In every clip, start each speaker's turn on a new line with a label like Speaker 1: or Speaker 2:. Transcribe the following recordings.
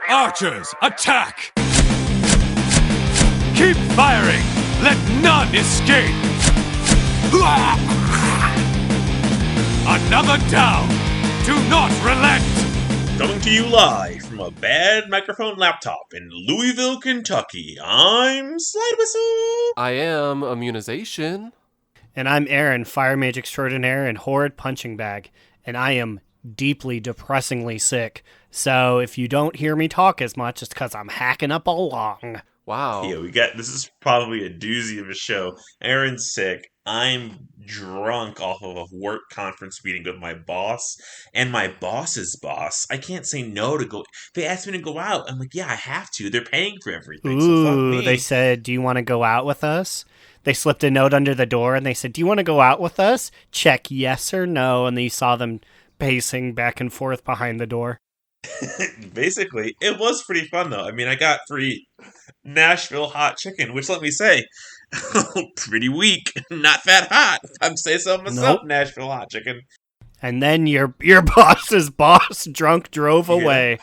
Speaker 1: Archers, attack! Keep firing! Let none escape! Another down! Do not relent!
Speaker 2: Coming to you live from a bad microphone laptop in Louisville, Kentucky, I'm Slidewhistle!
Speaker 3: I am Immunization.
Speaker 4: And I'm Aaron, Fire Mage Extraordinaire and Horrid Punching Bag. And I am deeply, depressingly sick. So if you don't hear me talk as much, it's because I'm hacking up a lung.
Speaker 3: Wow.
Speaker 2: Yeah, this is probably a doozy of a show. Aaron's sick. I'm drunk off of a work conference meeting with my boss and my boss's boss. I can't say no to go. They asked me to go out. I'm like, yeah, I have to. They're paying for everything.
Speaker 4: Ooh,
Speaker 2: so fuck me.
Speaker 4: They said, do you want to go out with us? They slipped a note under the door and they said, do you want to go out with us? Check yes or no. And then you saw them pacing back and forth behind the door.
Speaker 2: Basically, it was pretty fun though. I mean, I got free Nashville hot chicken, which let me say, pretty weak, not that hot. If I'm saying so myself,
Speaker 4: Nope.
Speaker 2: Nashville hot chicken.
Speaker 4: And then your boss's boss drunk drove away.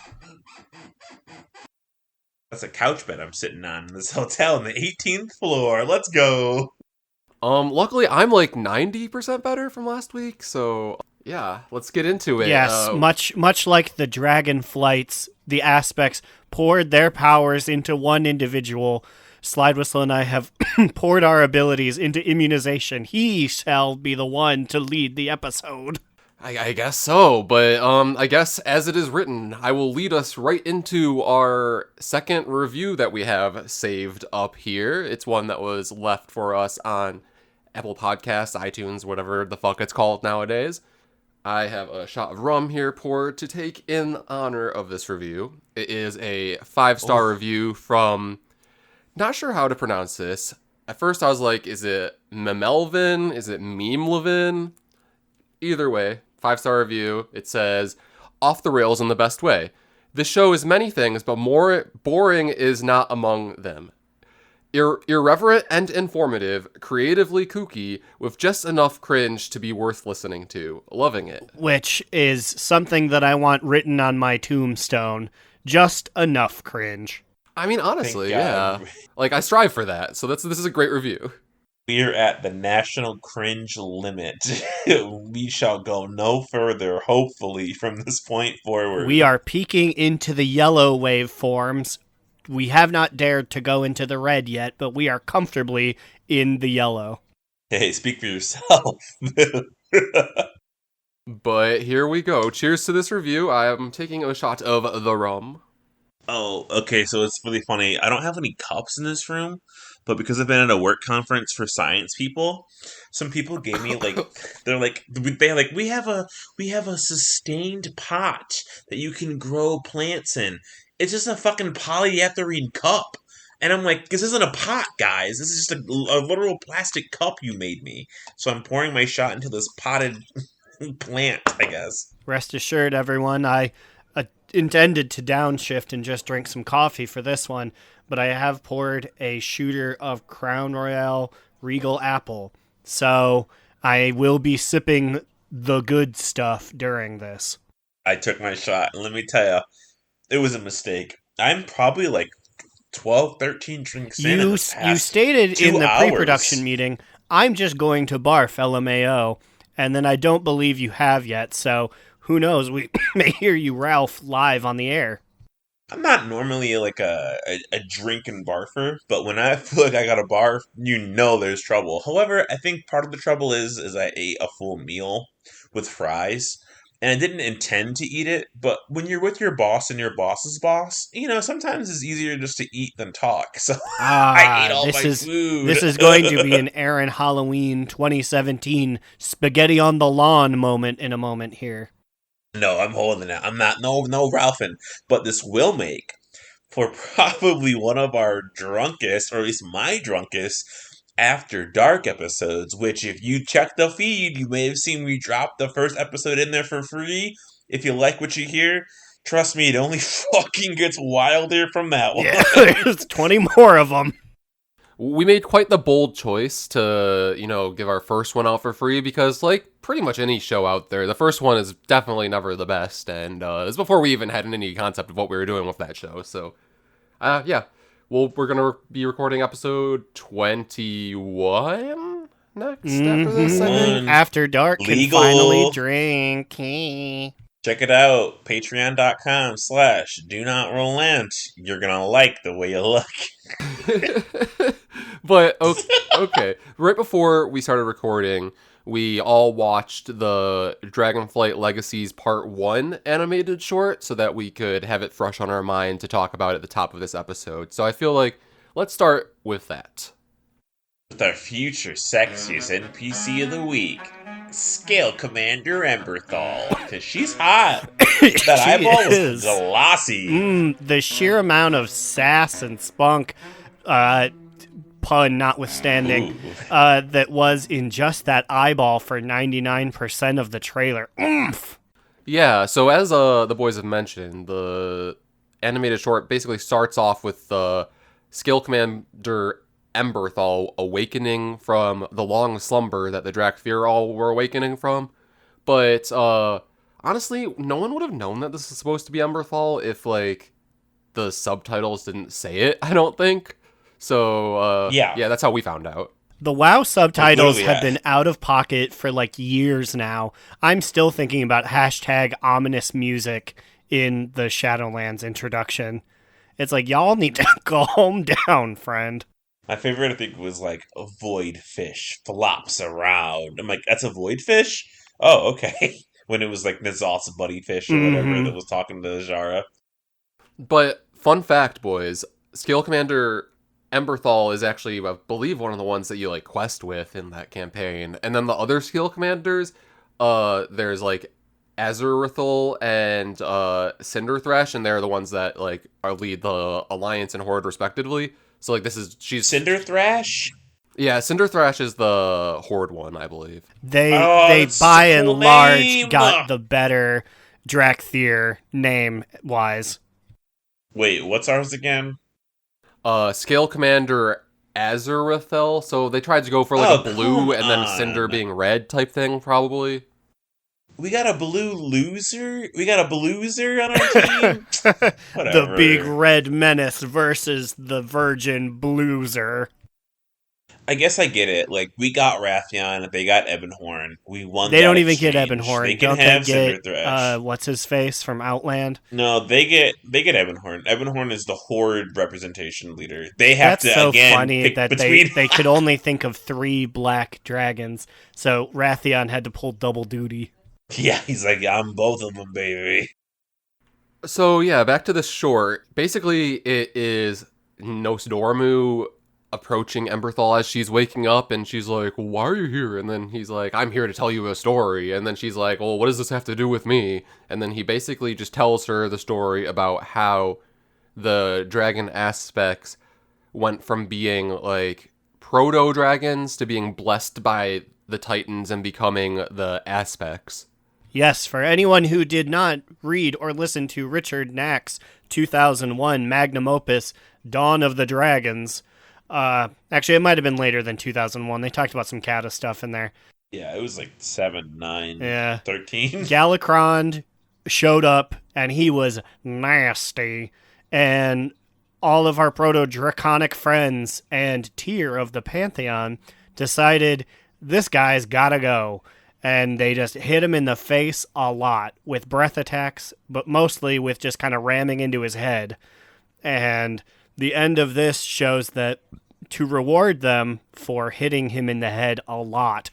Speaker 2: That's a couch bed I'm sitting on in this hotel on the 18th floor. Let's go.
Speaker 3: Luckily I'm like 90% better from last week, so yeah, let's get into it.
Speaker 4: Yes, much like the Dragonflights, the aspects poured their powers into one individual. Slidewhistle and I have poured our abilities into Immunization. He shall be the one to lead the episode.
Speaker 3: I guess so, but I guess as it is written, I will lead us right into our second review that we have saved up here. It's one that was left for us on Apple Podcasts, iTunes, whatever the fuck it's called nowadays. I have a shot of rum here poured to take in honor of this review. It is a 5-star review from, not sure how to pronounce this. At first I was like, is it Memelvin? Is it Memelvin? Either way, 5-star review. It says, off the rails in the best way. This show is many things, but more boring is not among them. Irreverent and informative, creatively kooky, with just enough cringe to be worth listening to. Loving it.
Speaker 4: Which is something that I want written on my tombstone. Just enough cringe.
Speaker 3: I mean, honestly,
Speaker 2: Thank
Speaker 3: yeah.
Speaker 2: God.
Speaker 3: Like, I strive for that, so this is a great review.
Speaker 2: We're at the national cringe limit. We shall go no further, hopefully, from this point forward.
Speaker 4: We are peeking into the yellow waveforms. We have not dared to go into the red yet, but we are comfortably in the yellow.
Speaker 2: Hey, speak for yourself.
Speaker 3: But here we go. Cheers to this review. I am taking a shot of the rum.
Speaker 2: Oh, okay, so it's really funny. I don't have any cups in this room, but because I've been at a work conference for science people, some people gave me we have a sustained pot that you can grow plants in. It's just a fucking polyethylene cup. And I'm like, this isn't a pot, guys. This is just a literal plastic cup you made me. So I'm pouring my shot into this potted plant, I guess.
Speaker 4: Rest assured, everyone, I intended to downshift and just drink some coffee for this one, but I have poured a shooter of Crown Royal Regal Apple. So I will be sipping the good stuff during this.
Speaker 2: I took my shot, and let me tell you, it was a mistake. I'm probably like 12, 13 drinks in.
Speaker 4: You stated in the
Speaker 2: hours.
Speaker 4: pre-production meeting, I'm just going to barf LMAO, and then I don't believe you have yet, so who knows, we may hear you Ralph live on the air.
Speaker 2: I'm not normally like a drinking barfer, but when I feel like I got a barf, you know there's trouble. However, I think part of the trouble is I ate a full meal with fries, and I didn't intend to eat it, but when you're with your boss and your boss's boss, you know, sometimes it's easier just to eat than talk. So I ate all my food.
Speaker 4: This is going to be an Aaron Halloween 2017 spaghetti on the lawn moment in a moment here.
Speaker 2: No, I'm holding it. I'm not, no Ralphin. But this will make for probably one of our drunkest, or at least my drunkest, After Dark episodes, which if you check the feed, you may have seen we dropped the first episode in there for free. If you like what you hear, trust me, it only fucking gets wilder from that one.
Speaker 4: Yeah, there's 20 more of them.
Speaker 3: we made quite the bold choice to, give our first one out for free because, like, pretty much any show out there, the first one is definitely never the best, and it was before we even had any concept of what we were doing with that show, so, yeah. Well, we're going to be recording episode 21 next after this, I think.
Speaker 4: After dark
Speaker 2: Legal.
Speaker 4: can finally drink.
Speaker 2: Check it out, patreon.com/do-not-relent. You're gonna like the way you look.
Speaker 3: But, okay. Right before we started recording, we all watched the Dragonflight Legacies Part 1 animated short so that we could have it fresh on our mind to talk about at the top of this episode. So I feel like let's start with that.
Speaker 2: With our future sexiest NPC of the week, Scale Commander Emberthal, because she's hot. That eyeball was glossy.
Speaker 4: The sheer amount of sass and spunk, pun notwithstanding, that was in just that eyeball for 99% of the trailer. Oomph!
Speaker 3: Yeah, so as the boys have mentioned, the animated short basically starts off with the Scale Commander Emberthal awakening from the long slumber that the Drakthir all were awakening from. But honestly, no one would have known that this is supposed to be Emberthal if, like, the subtitles didn't say it, I don't think. So, yeah, that's how we found out.
Speaker 4: The WoW subtitles have been out of pocket for, like, years now. I'm still thinking about #ominous music in the Shadowlands introduction. It's like, y'all need to calm down, friend.
Speaker 2: My favorite, I think, was like a void fish flops around. I'm like, that's a void fish? Oh, okay. When it was like Nazal's buddy fish or whatever that was talking to Zara.
Speaker 3: But fun fact, boys, Scale Commander Emberthal is actually, I believe, one of the ones that you like quest with in that campaign. And then the other Scale Commanders, there's like Azurithal and Cinderthrash, and they're the ones that like lead the Alliance and Horde respectively. So, like, she's...
Speaker 2: Cinderthrash?
Speaker 3: Yeah, Cinderthrash is the Horde one, I believe.
Speaker 4: They by and large got the better Drakthir name-wise.
Speaker 2: Wait, what's ours again?
Speaker 3: Scale Commander Azurithal, so they tried to go for, like, a blue and then Cinder being red type thing, probably.
Speaker 2: We got a blue loser? We got a blueser on our team? Whatever.
Speaker 4: The big red menace versus the virgin blueser.
Speaker 2: I guess I get it. Like, we got Wrathion, they got Ebonhorn. We won.
Speaker 4: They don't even get Ebonhorn.
Speaker 2: They can
Speaker 4: don't
Speaker 2: have
Speaker 4: they get
Speaker 2: Cinderthrash.
Speaker 4: what's his face from Outland?
Speaker 2: No, they get Ebonhorn. Ebonhorn is the Horde representation leader. They have
Speaker 4: That's
Speaker 2: to
Speaker 4: so
Speaker 2: again
Speaker 4: funny
Speaker 2: pick
Speaker 4: that
Speaker 2: between.
Speaker 4: they could only think of 3 black dragons, so Wrathion had to pull double duty.
Speaker 2: Yeah, he's like, I'm both of them, baby.
Speaker 3: So, yeah, back to the short. Basically, it is Nosdormu approaching Emberthal as she's waking up, and she's like, why are you here? And then he's like, I'm here to tell you a story. And then she's like, well, what does this have to do with me? And then he basically just tells her the story about how the dragon aspects went from being, like, proto-dragons to being blessed by the Titans and becoming the aspects.
Speaker 4: Yes, for anyone who did not read or listen to Richard Knack's 2001 magnum opus, Dawn of the Dragons. Actually, it might have been later than 2001. They talked about some Kata stuff in there.
Speaker 2: Yeah, it was like 7, 9,
Speaker 4: Yeah.
Speaker 2: 13.
Speaker 4: Galakrond showed up, and he was nasty. And all of our proto-draconic friends and tier of the Pantheon decided this guy's gotta go. And they just hit him in the face a lot with breath attacks, but mostly with just kind of ramming into his head. And the end of this shows that to reward them for hitting him in the head a lot,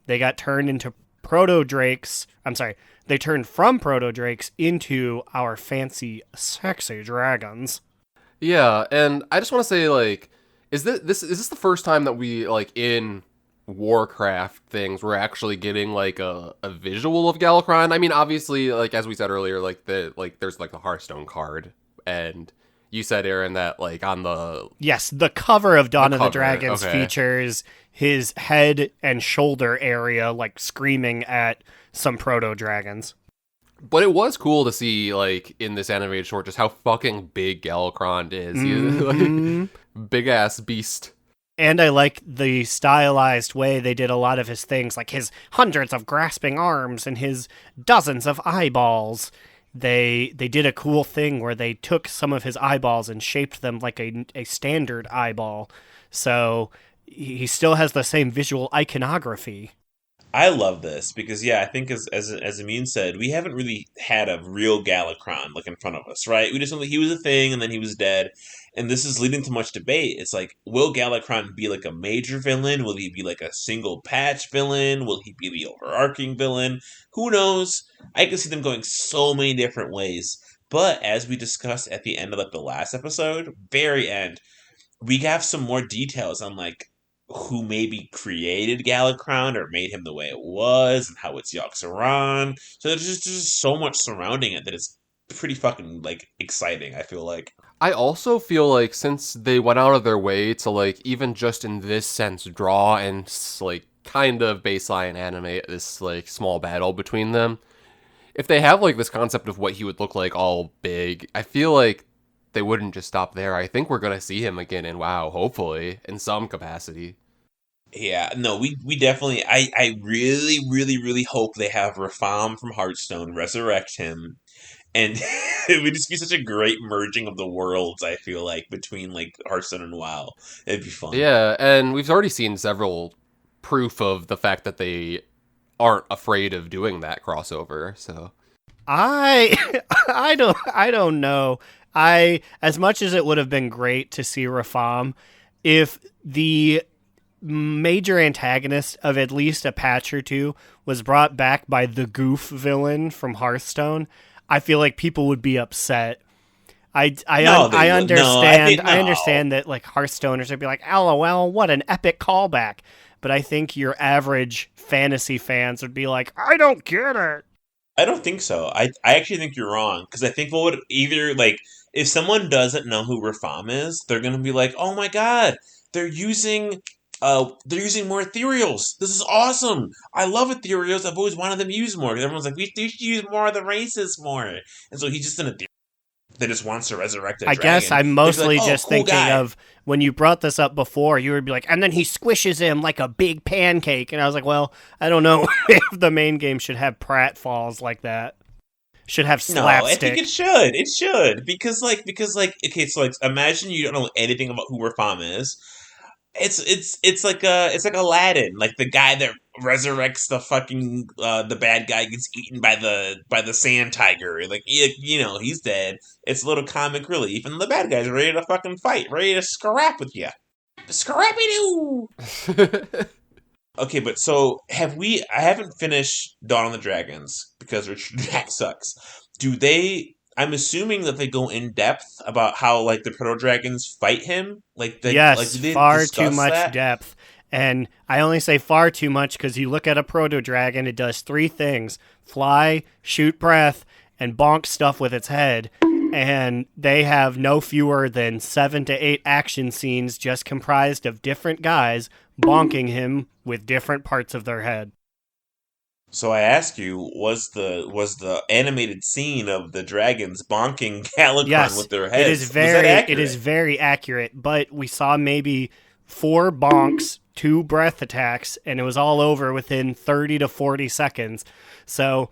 Speaker 4: they got turned into proto-drakes. I'm sorry, they turned from proto-drakes into our fancy, sexy dragons.
Speaker 3: Yeah, and I just want to say, like, is this the first time that we, like, in Warcraft things, we're actually getting like a visual of Galakrond? I mean, obviously, like as we said earlier, like there's like the Hearthstone card, and you said, Aaron, that like on the
Speaker 4: the cover of Dawn of the Dragons features his head and shoulder area like screaming at some proto dragons.
Speaker 3: But it was cool to see, like, in this animated short, just how fucking big Galakrond is. Like, big ass beast.
Speaker 4: And I like the stylized way they did a lot of his things, like his hundreds of grasping arms and his dozens of eyeballs. They did a cool thing where they took some of his eyeballs and shaped them like a standard eyeball. So he still has the same visual iconography.
Speaker 2: I love this because I think as Amin said, we haven't really had a real Galacron like in front of us, right? We just know that he was a thing and then he was dead, and this is leading to much debate. It's like, will Galacron be like a major villain? Will he be like a single patch villain? Will he be the overarching villain? Who knows? I can see them going so many different ways. But as we discussed at the end of like the last episode, very end, we have some more details on like who maybe created Galacron or made him the way it was and how it's Yoxaron. So there's just so much surrounding it that it's pretty fucking like exciting, I feel like.
Speaker 3: I also feel like since they went out of their way to like even just in this sense draw and like kind of baseline animate this like small battle between them, if they have like this concept of what he would look like all big, I feel like they wouldn't just stop there. I think we're gonna see him again in WoW, hopefully, in some capacity.
Speaker 2: Yeah, no, we definitely, I really, really, really hope they have Rafam from Hearthstone resurrect him. And it would just be such a great merging of the worlds, I feel like, between like Hearthstone and WoW. It'd be fun.
Speaker 3: Yeah, and we've already seen several proof of the fact that they aren't afraid of doing that crossover, so.
Speaker 4: I don't know. As much as it would have been great to see Rafam, if the major antagonist of at least a patch or two was brought back by the goof villain from Hearthstone, I feel like people would be upset. I understand that like Hearthstoners would be like, LOL, what an epic callback. But I think your average fantasy fans would be like, I don't get it.
Speaker 2: I don't think so. I actually think you're wrong, because I think what would either like if someone doesn't know who Rafam is, they're gonna be like, "Oh my god, they're using more ethereals. This is awesome. I love ethereals. I've always wanted them to use more." Because everyone's like, "We should use more of the races more." And so he's just an ethereal that just wants to resurrect a dragon.
Speaker 4: I guess I'm mostly
Speaker 2: like,
Speaker 4: just
Speaker 2: cool
Speaker 4: thinking
Speaker 2: guy.
Speaker 4: of when you brought this up before, you would be like, and then he squishes him like a big pancake. And I was like, well, I don't know if the main game should have pratfalls like that. Should have slapstick.
Speaker 2: No, I think it should. It should. Because okay, so like imagine you don't know anything about who Rafam is. It's like Aladdin, like the guy that resurrects the fucking the bad guy gets eaten by the sand tiger. Like he's dead. It's a little comic relief, and the bad guy's ready to fucking fight, ready to scrap with you. Scrappy doo. Okay, but so I haven't finished Dawn of the Dragons because Richard Jack sucks. I'm assuming that they go in depth about how like the proto dragons fight him.
Speaker 4: Yes,
Speaker 2: they
Speaker 4: far
Speaker 2: discuss
Speaker 4: too much
Speaker 2: that?
Speaker 4: depth. And I only say far too much because you look at a proto dragon, it does three things: fly, shoot breath, and bonk stuff with its head. And they have no fewer than 7 to 8 action scenes just comprised of different guys bonking him with different parts of their head.
Speaker 2: So I ask you, was the animated scene of the dragons bonking Galacron with their heads?
Speaker 4: It is very accurate, but we saw maybe 4 bonks, 2 breath attacks, and it was all over within 30 to 40 seconds. So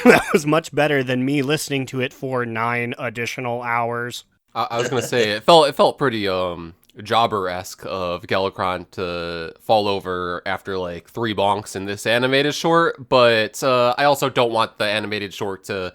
Speaker 4: that was much better than me listening to it for 9 additional hours.
Speaker 3: I was gonna say it felt pretty Jobber-esque of Galacron to fall over after like 3 bonks in this animated short, but I also don't want the animated short to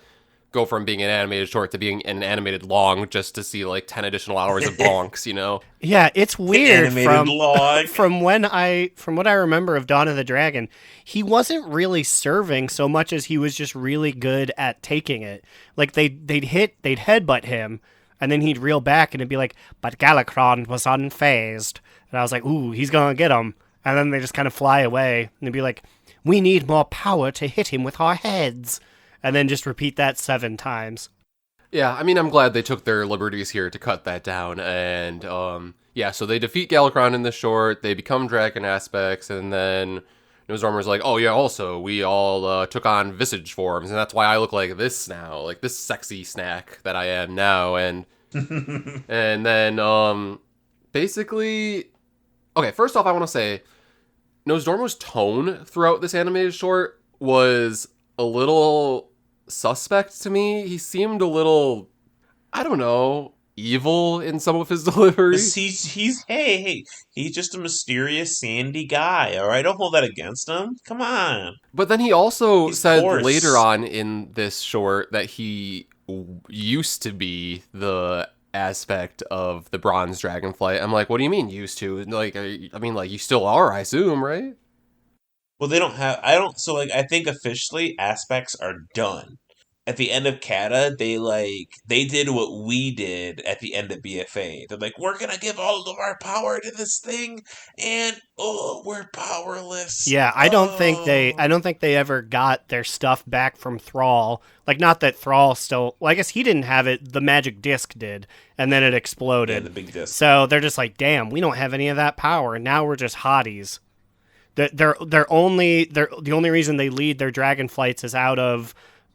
Speaker 3: go from being an animated short to being an animated long just to see like 10 additional hours of bonks, you know?
Speaker 4: Yeah, it's weird from what I remember of Dawn of the Dragon. He wasn't really serving so much as he was just really good at taking it. Like they'd headbutt him, and then he'd reel back and it'd be like, but Galacron was unfazed. And I was like, ooh, he's gonna get him. And then they just kind of fly away and they'd be like, we need more power to hit him with our heads. And then just repeat that 7 times.
Speaker 3: Yeah, I mean, I'm glad they took their liberties here to cut that down. And, so they defeat Galacron in the short, they become dragon aspects, and then Newsarmor's like, oh yeah, also, we all took on visage forms, and that's why I look like this now, like this sexy snack that I am now. And and then, basically... Okay, first off, I want to say Nosdormu's tone throughout this animated short was a little suspect to me. He seemed a little, I don't know, evil in some of his delivery.
Speaker 2: He's just a mysterious sandy guy, alright? Don't hold that against him. Come on.
Speaker 3: But then he also
Speaker 2: He's
Speaker 3: said
Speaker 2: coarse.
Speaker 3: later on in this short that he used to be the aspect of the bronze dragonflight. I'm like, what do you mean used to? Like, you still are, I assume, right?
Speaker 2: Well, they don't have. I don't. So, like, I think officially aspects are done. At the end of Kata, they did what we did at the end of BFA. They're like, we're gonna give all of our power to this thing, and we're powerless.
Speaker 4: Yeah, I don't think they ever got their stuff back from Thrall. Like, not that Thrall still. Well, I guess he didn't have it. The magic disc did, and then it exploded.
Speaker 2: Yeah, the big disc.
Speaker 4: So they're just like, damn, we don't have any of that power. Now we're just hotties. The only reason they lead their dragonflights is out of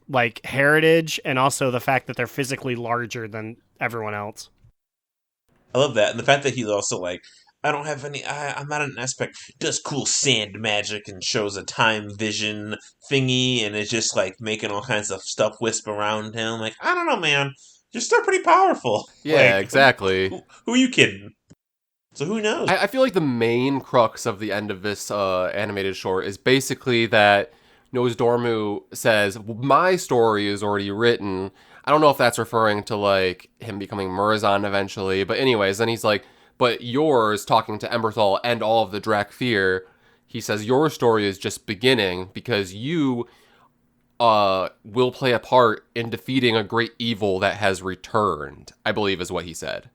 Speaker 4: like heritage and also the fact that they're physically larger than everyone else.
Speaker 2: I love that, and the fact that he's also like, I don't have any. I'm not an aspect. Does cool sand magic and shows a time vision thingy, and it's just like making all kinds of stuff wisp around him. Like, I don't know, man. You're still pretty powerful.
Speaker 3: Yeah,
Speaker 2: Like,
Speaker 3: exactly.
Speaker 2: Who are you kidding? So who knows?
Speaker 3: I feel like the main crux of the end of this animated short is basically that Nosdormu says, my story is already written. I don't know if that's referring to, like, him becoming Murazan eventually, but anyways, then he's like, but yours, talking to Emberthal and all of the Drakfir, he says, your story is just beginning because you will play a part in defeating a great evil that has returned, I believe is what he said.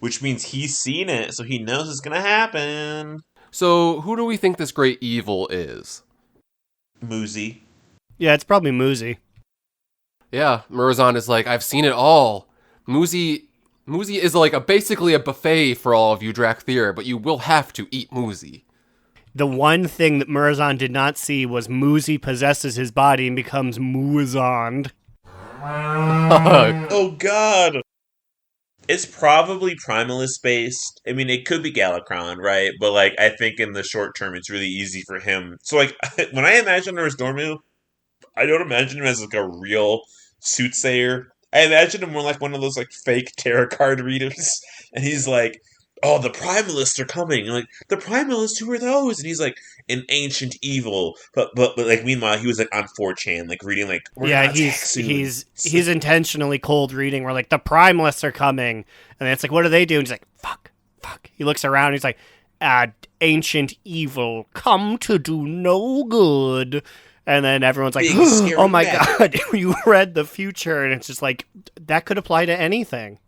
Speaker 2: Which means he's seen it, so he knows it's gonna happen.
Speaker 3: So, who do we think this great evil is?
Speaker 2: Moozy.
Speaker 4: Yeah, it's probably Moozy.
Speaker 3: Yeah, Murazan is like, I've seen it all. Moozy is like basically a buffet for all of you Drakthir, but you will have to eat Moozy.
Speaker 4: The one thing that Murazan did not see was Moozy possesses his body and becomes Muazand.
Speaker 2: Oh god! It's probably Primalist based. I mean, it could be Galakron, right? But, like, I think in the short term, it's really easy for him. So, like, when I imagine Dormu, I don't imagine him as, like, a real soothsayer. I imagine him more like one of those, like, fake tarot card readers. And he's like, oh, the Primalists are coming. And, like, the Primalists, who are those? And he's like, an ancient evil. But like, meanwhile, he was, like, on 4chan, like, reading, like,
Speaker 4: yeah, he's intentionally cold reading. We're like, the Primalists are coming. And then it's like, what do they do? And he's like, fuck. He looks around and he's like, ancient evil, come to do no good. And then everyone's like, oh my god, you read the future. And it's just like, that could apply to anything.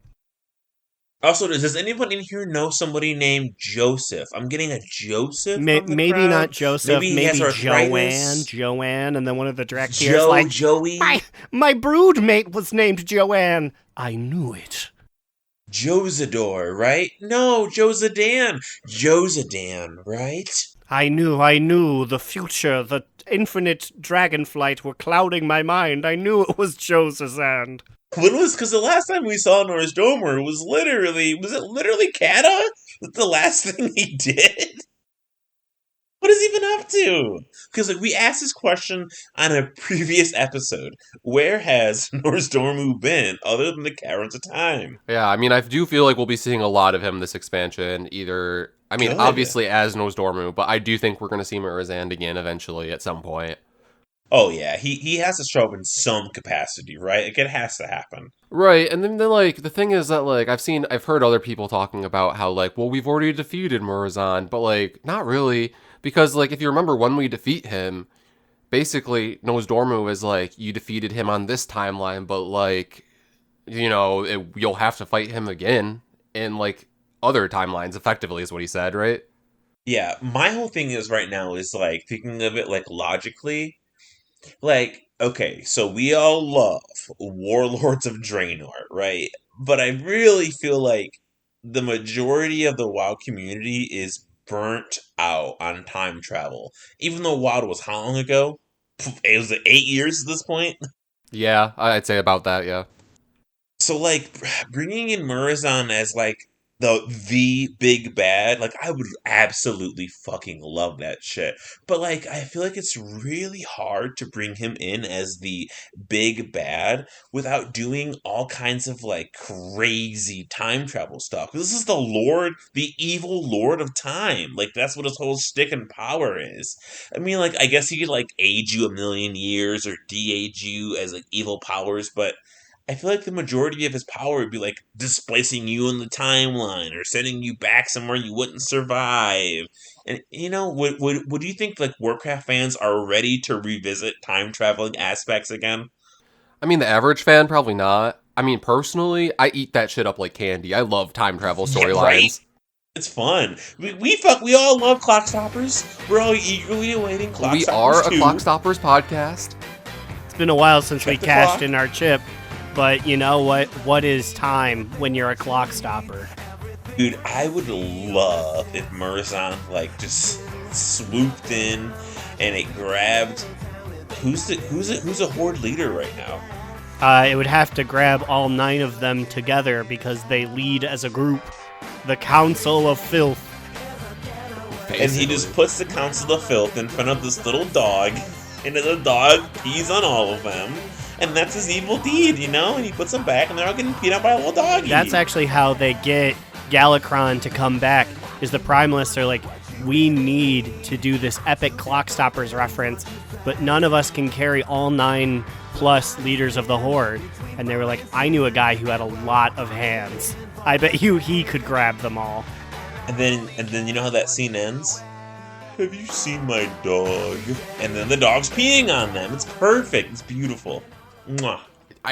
Speaker 2: Also, does anyone in here know somebody named Joseph? I'm getting a Joseph.
Speaker 4: Maybe
Speaker 2: crowd.
Speaker 4: Not Joseph. Maybe Joanne. And then one of the Drakthir's like,
Speaker 2: Joey.
Speaker 4: My broodmate was named Joanne. I knew it.
Speaker 2: Josador, right? No, Josadan. Josadan, right?
Speaker 4: I knew the future, the infinite dragonflight were clouding my mind. I knew it was Josazand.
Speaker 2: When was, because the last time we saw Norris Domer was it literally Kata? Was the last thing he did? What is he been up to? Because, like, we asked this question on a previous episode. Where has Norris Dormu been other than the Caverns of Time?
Speaker 3: Yeah, I mean, I do feel like we'll be seeing a lot of him this expansion. Either, I mean, obviously as Nosdormu, but I do think we're going to see Murazand again eventually at some point.
Speaker 2: Oh, yeah. He has to show up in some capacity, right? Like, it has to happen.
Speaker 3: Right, and then, like, the thing is that, like, I've heard other people talking about how, like, well, we've already defeated Murazand, but, like, not really. Because, like, if you remember, when we defeat him, basically, Nosdormu is like, you defeated him on this timeline, but, like, you know, you'll have to fight him again in, like, other timelines, effectively, is what he said, right?
Speaker 2: Yeah, my whole thing is right now is, like, thinking of it, like, logically. Like, okay, so we all love Warlords of Draenor, right? But I really feel like the majority of the WoW community is burnt out on time travel. Even though WoW was how long ago? It was 8 years at this point?
Speaker 3: Yeah, I'd say about that, yeah.
Speaker 2: So, like, bringing in Murazan as, like, the big bad, like I would absolutely fucking love that shit. But like I feel like it's really hard to bring him in as the big bad without doing all kinds of like crazy time travel stuff. This is the evil Lord of Time. Like that's what his whole stick and power is. I mean, like I guess he could like age you a million years or de-age you as like evil powers, but I feel like the majority of his power would be like displacing you in the timeline or sending you back somewhere you wouldn't survive. And would you think like Warcraft fans are ready to revisit time traveling aspects again?
Speaker 3: I mean, the average fan, probably not. I mean, personally, I eat that shit up like candy. I love time travel storylines.
Speaker 2: Right? It's fun. We all love Clock Stoppers. We're all eagerly awaiting Clock
Speaker 3: We
Speaker 2: Stoppers
Speaker 3: are a Clock Stoppers podcast.
Speaker 4: It's been a while since we
Speaker 2: Check the
Speaker 4: cashed
Speaker 2: clock.
Speaker 4: in our chip, but you know what? What is time when you're a clock stopper?
Speaker 2: Dude, I would love if Murazan like just swooped in and it grabbed who's a horde leader right now?
Speaker 4: It would have to grab all 9 of them together because they lead as a group. The Council of Filth.
Speaker 2: And he just puts the Council of Filth in front of this little dog, and the dog pees on all of them, and that's his evil deed, and he puts them back, and they're all getting peed on by a little doggy.
Speaker 4: That's actually how they get Galakron to come back, is the Primalists are like, we need to do this epic Clock Stoppers reference, but none of us can carry all 9 plus leaders of the Horde. And they were like, I knew a guy who had a lot of hands. I bet you he could grab them all.
Speaker 2: And then you know how that scene ends? Have you seen my dog? And then the dog's peeing on them. It's perfect. It's beautiful. Mwah.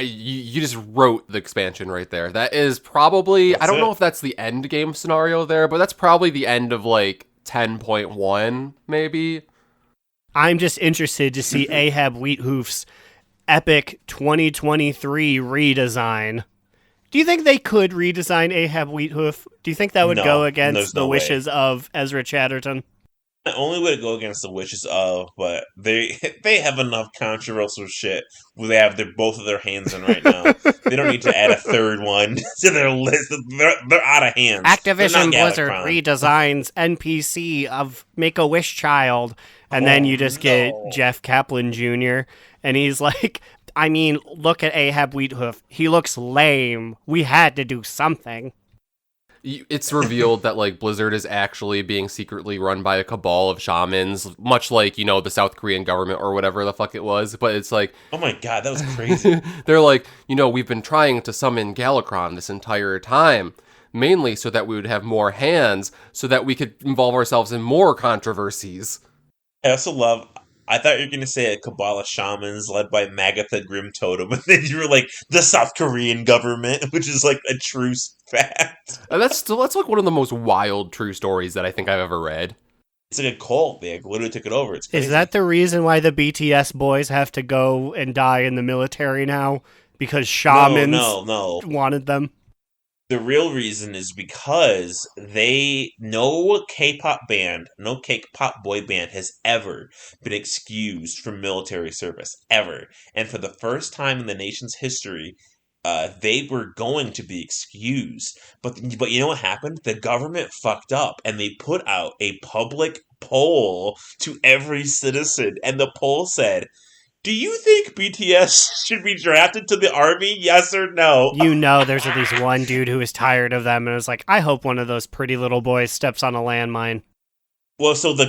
Speaker 3: You just wrote the expansion right there. That is probably, I don't know if that's the end game scenario there, but that's probably the end of like 10.1 maybe.
Speaker 4: I'm just interested to see Ahab Wheathoof's epic 2023 redesign. Do you think they could redesign Ahab Wheathoof? Do you think that would go against the wishes of Ezra Chatterton?
Speaker 2: Not only would it go against the wishes of, but they have enough controversial shit where they have both of their hands in right now. They don't need to add a third one to their list. They're out of hands.
Speaker 4: Activision Blizzard redesigns NPC of Make-A-Wish Child. And then you just get Jeff Kaplan Jr. And he's like, I mean, look at Ahab Wheathoof. He looks lame. We had to do something.
Speaker 3: It's revealed that like Blizzard is actually being secretly run by a cabal of shamans, much like, the South Korean government or whatever the fuck it was. But it's like,
Speaker 2: oh my god, that was crazy.
Speaker 3: They're like, we've been trying to summon Galakron this entire time, mainly so that we would have more hands, so that we could involve ourselves in more controversies.
Speaker 2: I also love, I thought you were going to say a cabal of shamans led by Magatha Grim Totem, but then you were like, the South Korean government, which is like a true fact.
Speaker 3: And that's like one of the most wild true stories that I think I've ever read.
Speaker 2: It's like a cult. They literally took it over. It's crazy.
Speaker 4: Is that the reason why the BTS boys have to go and die in the military now? Because shamans
Speaker 2: No.
Speaker 4: wanted them?
Speaker 2: The real reason is because no K-pop boy band has ever been excused from military service, ever. And for the first time in the nation's history, they were going to be excused. But you know what happened? The government fucked up, and they put out a public poll to every citizen, and the poll said, do you think BTS should be drafted to the army? Yes or no?
Speaker 4: There's at least one dude who is tired of them and was like, I hope one of those pretty little boys steps on a landmine.
Speaker 2: Well, so the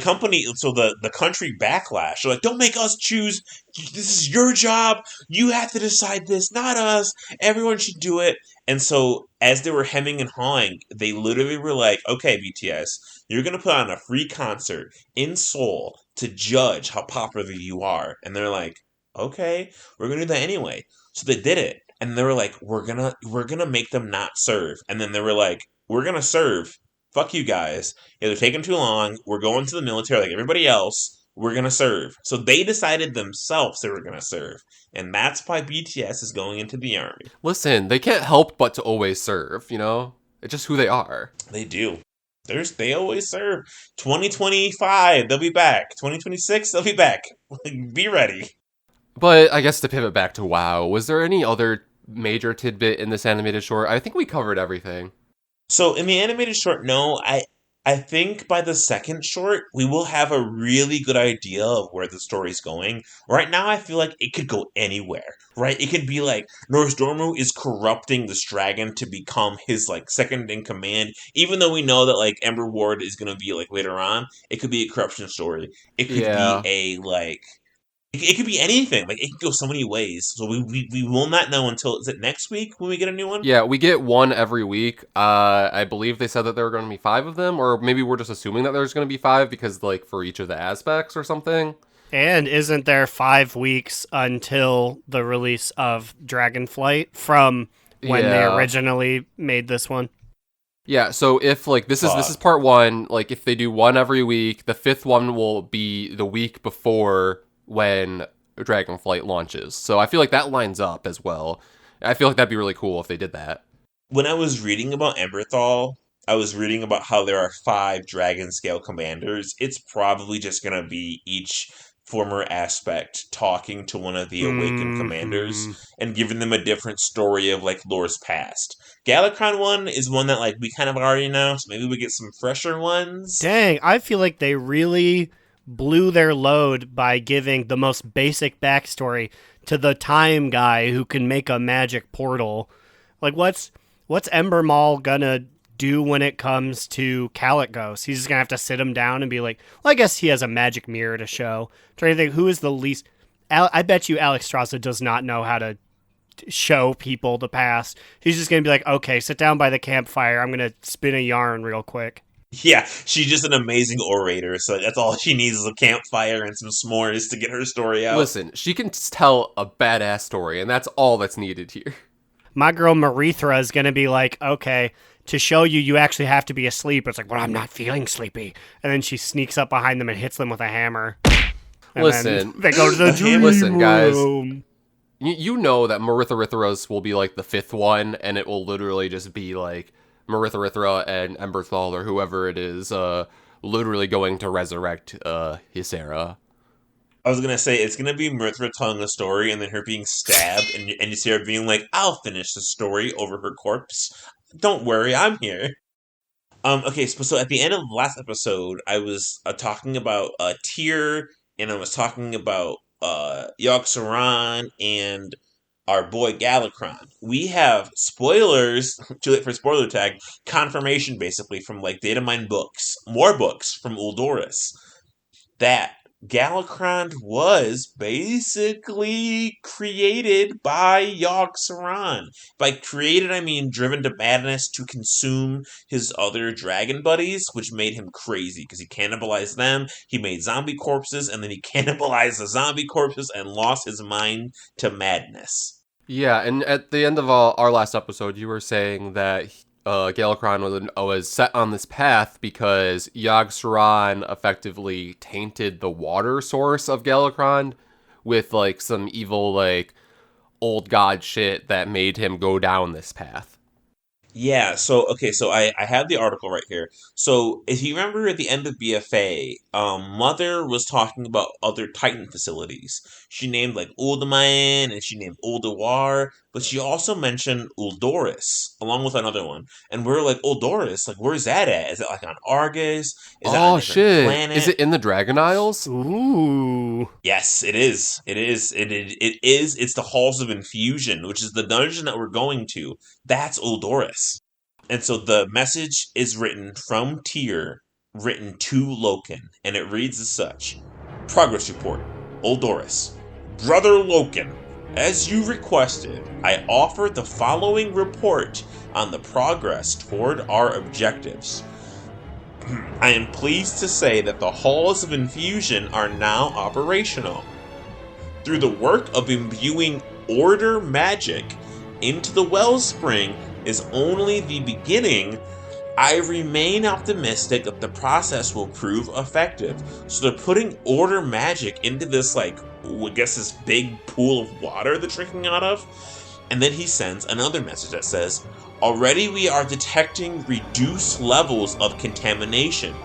Speaker 2: country backlash. They're like, don't make us choose. This is your job. You have to decide this, not us. Everyone should do it. And so as they were hemming and hawing, they literally were like, okay, BTS, you're going to put on a free concert in Seoul to judge how popular you are. And they're like, okay, we're going to do that anyway. So they did it. And they were like, we're gonna make them not serve. And then they were like, we're going to serve. Fuck you guys. They're taking too long. We're going to the military like everybody else. We're going to serve. So they decided themselves they were going to serve. And that's why BTS is going into the army.
Speaker 3: Listen, they can't help but to always serve, It's just who they are.
Speaker 2: They do. They always serve. 2025, they'll be back. 2026, they'll be back. Be ready.
Speaker 3: But I guess to pivot back to WoW, was there any other major tidbit in this animated short? I think we covered everything.
Speaker 2: So in the animated short, no, I think by the second short we will have a really good idea of where the story's going. Right now, I feel like it could go anywhere. Right? It could be like Dormu is corrupting this dragon to become his like second in command. Even though we know that like Ember Ward is gonna be like later on, it could be a corruption story. It could be
Speaker 3: Yeah.
Speaker 2: a like. It could be anything. Like it could go so many ways. So we will not know until is it next week when we get a new one?
Speaker 3: Yeah, we get one every week. I believe they said that there were going to be 5 of them, or maybe we're just assuming that there's going to be 5 because, like, for each of the aspects or something.
Speaker 4: And isn't there 5 weeks until the release of Dragonflight from when they
Speaker 3: Yeah.
Speaker 4: originally made this one?
Speaker 3: Yeah, so if like this is part 1, like if they do one every week, the 5th one will be the week before when Dragonflight launches. So I feel like that lines up as well. I feel like that'd be really cool if they did that.
Speaker 2: When I was reading about Emberthal, I was reading about how there are 5 dragon scale commanders. It's probably just gonna be each former aspect talking to one of the awakened commanders and giving them a different story of like lore's past. Galakrond one is one that like we kind of already know, so maybe we get some fresher ones.
Speaker 4: Dang, I feel like they really blew their load by giving the most basic backstory to the time guy who can make a magic portal. Like, what's Ember Maul gonna do when it comes to Calicos? He's just gonna have to sit him down and be like, well, I guess he has a magic mirror to show. I'm trying to think, who is the least... I bet you Alex Strasza does not know how to show people the past. He's just gonna be like, okay, sit down by the campfire. I'm gonna spin a yarn real quick.
Speaker 2: Yeah, she's just an amazing orator, so that's all she needs is a campfire and some s'mores to get her story out.
Speaker 3: Listen, she can tell a badass story, and that's all that's needed here.
Speaker 4: My girl Marithra is gonna be like, okay, to show you actually have to be asleep. It's like, well, I'm not feeling sleepy. And then she sneaks up behind them and hits them with a hammer. And
Speaker 3: Listen.
Speaker 4: then they go to the dream
Speaker 3: Listen, guys.
Speaker 4: room.
Speaker 3: You know that Marithra will be like the 5th one, and it will literally just be like Marithra and Emberthal or whoever it is, literally going to resurrect Ysera.
Speaker 2: I was gonna say it's gonna be Mirthra telling the story and then her being stabbed, and you see her being like, "I'll finish the story over her corpse. Don't worry, I'm here." Okay, so at the end of the last episode, I was talking about Tyr, and I was talking about Yogg-Saron and our boy Galakrond. We have spoilers, too late for spoiler tag, confirmation basically from like Datamine books, more books from Uldoris, that Galakrond was basically created by Yogg-Saron. By created, I mean driven to madness to consume his other dragon buddies, which made him crazy because he cannibalized them, he made zombie corpses, and then he cannibalized the zombie corpses and lost his mind to madness.
Speaker 3: Yeah, and at the end of our last episode, you were saying that Galakrond was set on this path because Yogg-Saron effectively tainted the water source of Galakrond with like some evil like old god shit that made him go down this path.
Speaker 2: Yeah, so I have the article right here. So if you remember at the end of BFA, Mother was talking about other Titan facilities. She named like Uldaman and she named Uldawar, but she also mentioned Uldoris along with another one. And we're like, Uldoris, like where's that at? Is it like on Argus? Is that on a different
Speaker 3: Shit!
Speaker 2: planet?
Speaker 3: Is it in the Dragon Isles?
Speaker 4: Ooh.
Speaker 2: Yes, it is. It is. It is. It's the Halls of Infusion, which is the dungeon that we're going to. That's Uldoris. And so the message is written from Tyr, written to Loken, and it reads as such. Progress report. Uldoris. Brother Loken, as you requested, I offer the following report on the progress toward our objectives. I am pleased to say that the Halls of Infusion are now operational. Through the work of imbuing order magic into the wellspring is only the beginning. I remain optimistic that the process will prove effective. So they're putting order magic into this, like, I guess this big pool of water they're drinking out of. And then he sends another message that says, already we are detecting reduced levels of contamination.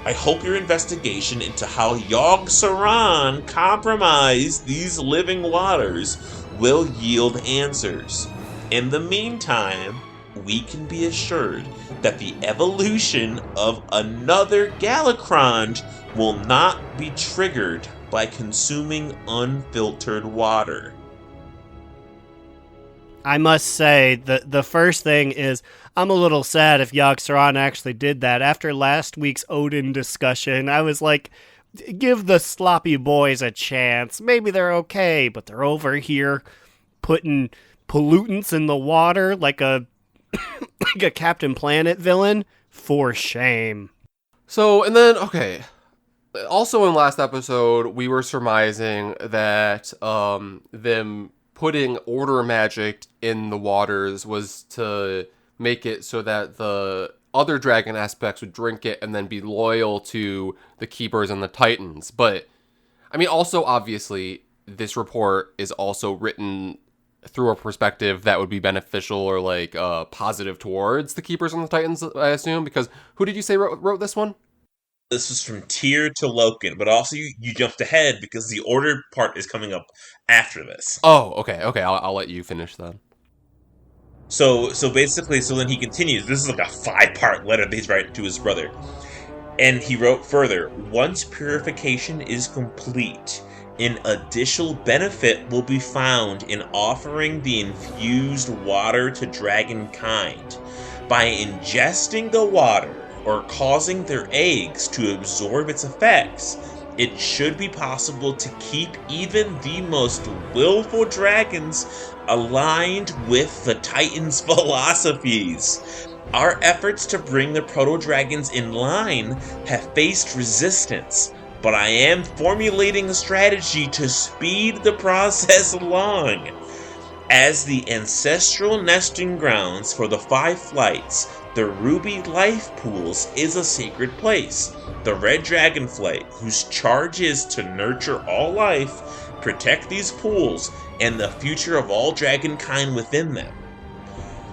Speaker 2: I hope your investigation into how Yogg-Saron compromised these living waters will yield answers. In the meantime, we can be assured that the evolution of another Galacrond will not be triggered by consuming unfiltered water.
Speaker 4: I must say, the first thing is, I'm a little sad if Yogg-Saron actually did that. After last week's Odin discussion, I was like, give the sloppy boys a chance. Maybe they're okay, but they're over here putting pollutants in the water like a like a Captain Planet villain. For shame.
Speaker 3: So, and then, okay. Also in last episode, we were surmising that them putting order magic in the waters was to make it so that the other dragon aspects would drink it and then be loyal to the Keepers and the Titans. But, I mean, also, obviously, this report is also written through a perspective that would be beneficial or, like, positive towards the Keepers and the Titans, I assume, because who did you say wrote this one?
Speaker 2: This was from Tyr to Loken, but also you jumped ahead because the order part is coming up after this.
Speaker 3: Oh, okay, I'll let you finish then.
Speaker 2: So basically, so then he continues. This is like a 5-part letter that he's writing to his brother. And he wrote further, once purification is complete, an additional benefit will be found in offering the infused water to dragonkind. By ingesting the water, or causing their eggs to absorb its effects, it should be possible to keep even the most willful dragons aligned with the Titans' philosophies. Our efforts to bring the proto-dragons in line have faced resistance, but I am formulating a strategy to speed the process along. As the ancestral nesting grounds for the 5 flights, the Ruby Life Pools is a sacred place. The Red Dragonflight, whose charge is to nurture all life, protect these pools, and the future of all dragonkind within them.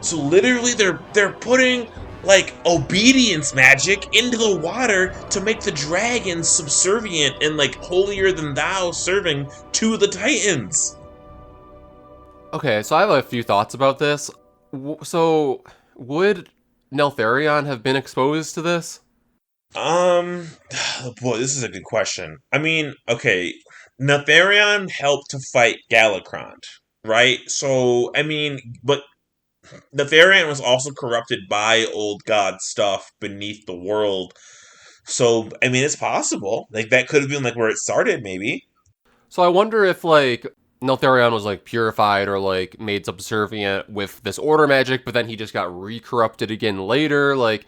Speaker 2: So literally they're putting, like, obedience magic into the water to make the dragons subservient and, like, holier than thou serving to the Titans.
Speaker 3: Okay, so I have a few thoughts about this. So, would Neltharion have been exposed to this?
Speaker 2: Boy, this is a good question. I mean, okay, Neltharion helped to fight Galacrond, right? So, I mean, but Neltharion was also corrupted by old god stuff beneath the world. So, I mean, it's possible. Like, that could have been, like, where it started, maybe.
Speaker 3: So I wonder if, like, Neltharion was, like, purified or, like, made subservient with this order magic, but then he just got re-corrupted again later. Like,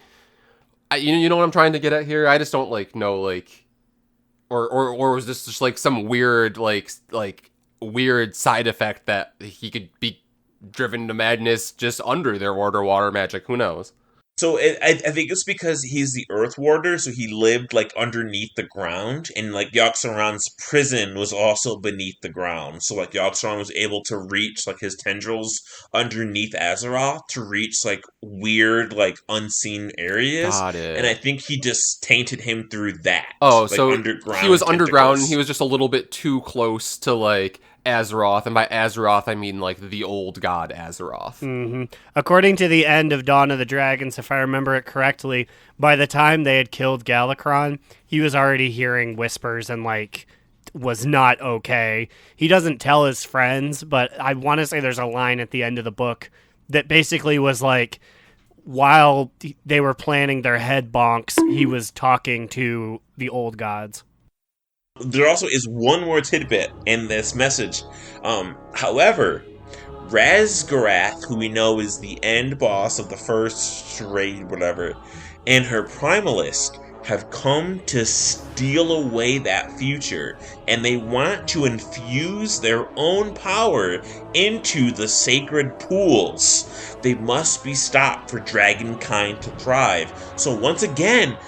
Speaker 3: you know what I'm trying to get at here? I just don't, like, know, like, or was this just, like, some weird, like weird side effect that he could be driven to madness just under their order water magic? Who knows?
Speaker 2: So I think it's because he's the Earth Warder, so he lived, like, underneath the ground, and, like, Yogg-Saron's prison was also beneath the ground. So, like, Yogg-Saron was able to reach, like, his tendrils underneath Azeroth to reach, like, weird, like, unseen areas.
Speaker 3: Got it.
Speaker 2: And I think he just tainted him through that.
Speaker 3: Oh,
Speaker 2: like,
Speaker 3: so
Speaker 2: underground
Speaker 3: he was underground, and
Speaker 2: tentacles.
Speaker 3: he was just a little bit too close to, like, Azeroth, and by Azeroth I mean, like, the old god Azeroth.
Speaker 4: Mm-hmm. According to the end of Dawn of the Dragons, if I remember it correctly, by the time they had killed Galacron, he was already hearing whispers and, like, was not okay. He doesn't tell his friends, but I want to say there's a line at the end of the book that basically was like, while they were planning their head bonks, he was talking to the old gods.
Speaker 2: There also is one more tidbit in this message. However, Razgarath, who we know is the end boss of the first raid, whatever, and her Primalist have come to steal away that future, and they want to infuse their own power into the sacred pools. They must be stopped for dragonkind to thrive. So once again,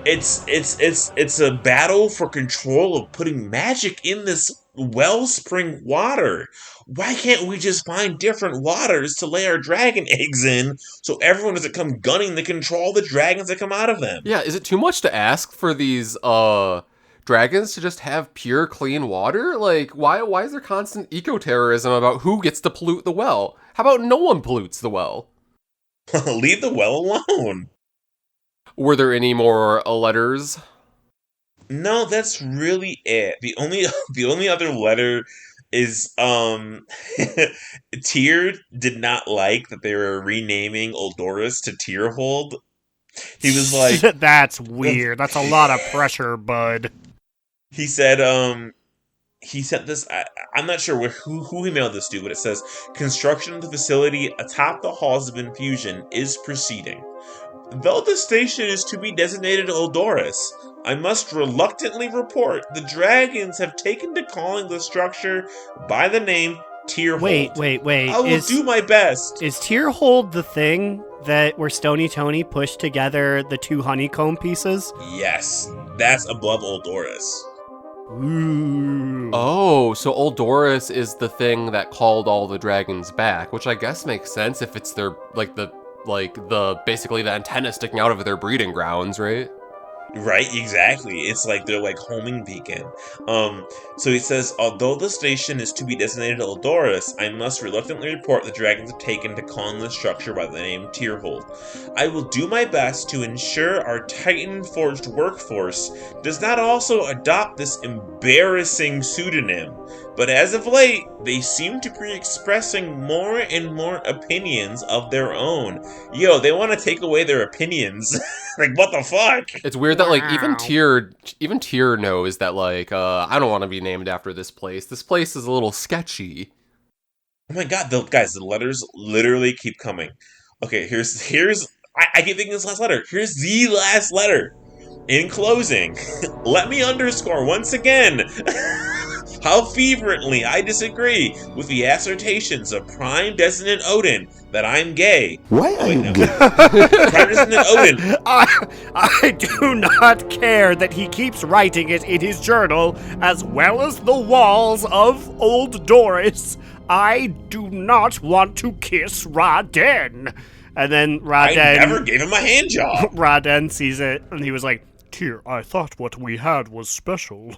Speaker 2: it's a battle for control of putting magic in this wellspring water. Why can't we just find different waters to lay our dragon eggs in so everyone doesn't come gunning to control the dragons that come out of them?
Speaker 3: Yeah, is it too much to ask for these dragons to just have pure, clean water? Like, why is there constant eco-terrorism about who gets to pollute the well? How about no one pollutes the well?
Speaker 2: Leave the well alone.
Speaker 3: Were there any more letters?
Speaker 2: No, that's really it. The only the only other letter is Tyr did not like that they were renaming Oldoris to Tyrhold. He was like,
Speaker 4: That's weird. That's a lot of pressure, bud.
Speaker 2: he said he sent this. I'm not sure who he mailed this to, but it says construction of the facility atop the halls of infusion is proceeding. Though the station is to be designated Oldoris, I must reluctantly report the dragons have taken to calling the structure by the name Tyrhold.
Speaker 4: Wait.
Speaker 2: I will do my best.
Speaker 4: Is Tyrhold the thing that where Stony Tony pushed together the 2 honeycomb pieces?
Speaker 2: Yes, that's above Oldoris.
Speaker 4: Ooh.
Speaker 3: Oh, so Oldoris is the thing that called all the dragons back, which I guess makes sense if it's their basically the antenna sticking out of their breeding grounds, right?
Speaker 2: Right, exactly. It's like they're like homing beacon. So he says, although the station is to be designated Oldoris, I must reluctantly report the dragons have taken to calling the structure by the name Tyrhold. I will do my best to ensure our Titan-forged workforce does not also adopt this embarrassing pseudonym, but as of late, they seem to be expressing more and more opinions of their own. Yo, they want to take away their opinions. Like, what the fuck?
Speaker 3: It's weird that, like, even Tyr knows that, like, I don't want to be named after this place. This place is a little sketchy.
Speaker 2: Oh my god, guys, the letters literally keep coming. Okay, here's I keep thinking this last letter. Here's the last letter. In closing, let me underscore once again how fervently I disagree with the assertions of Prime Dissonant Odin that I'm gay.
Speaker 5: Why are you gay?
Speaker 2: Prime Dissonant Odin.
Speaker 4: I do not care that he keeps writing it in his journal, as well as the walls of Old Doris. I do not want to kiss Raden. And then Raden...
Speaker 2: I never gave him a hand job.
Speaker 4: Raden sees it, and he was like, Tyr, I thought what we had was special.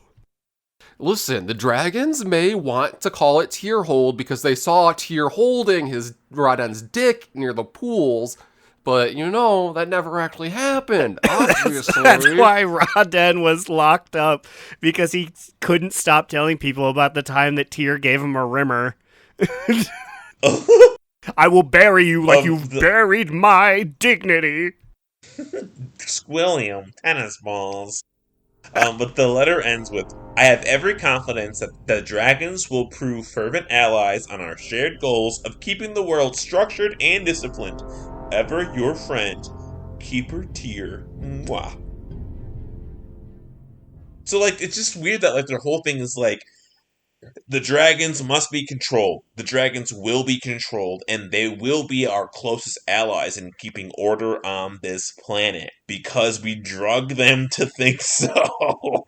Speaker 3: Listen, the dragons may want to call it Tyrhold because they saw Tyr holding his Raden's dick near the pools, but you know, that never actually happened, obviously.
Speaker 4: That's why Raden was locked up, because he couldn't stop telling people about the time that Tyr gave him a rimmer. I will bury you like you've buried my dignity.
Speaker 2: Squilliam, tennis balls. But the letter ends with, I have every confidence that the dragons will prove fervent allies on our shared goals of keeping the world structured and disciplined. Ever your friend, Keeper Tyr. Mwah. So, like, it's just weird that, like, their whole thing is, like, the dragons must be controlled. The dragons will be controlled, and they will be our closest allies in keeping order on this planet, because we drug them to think so.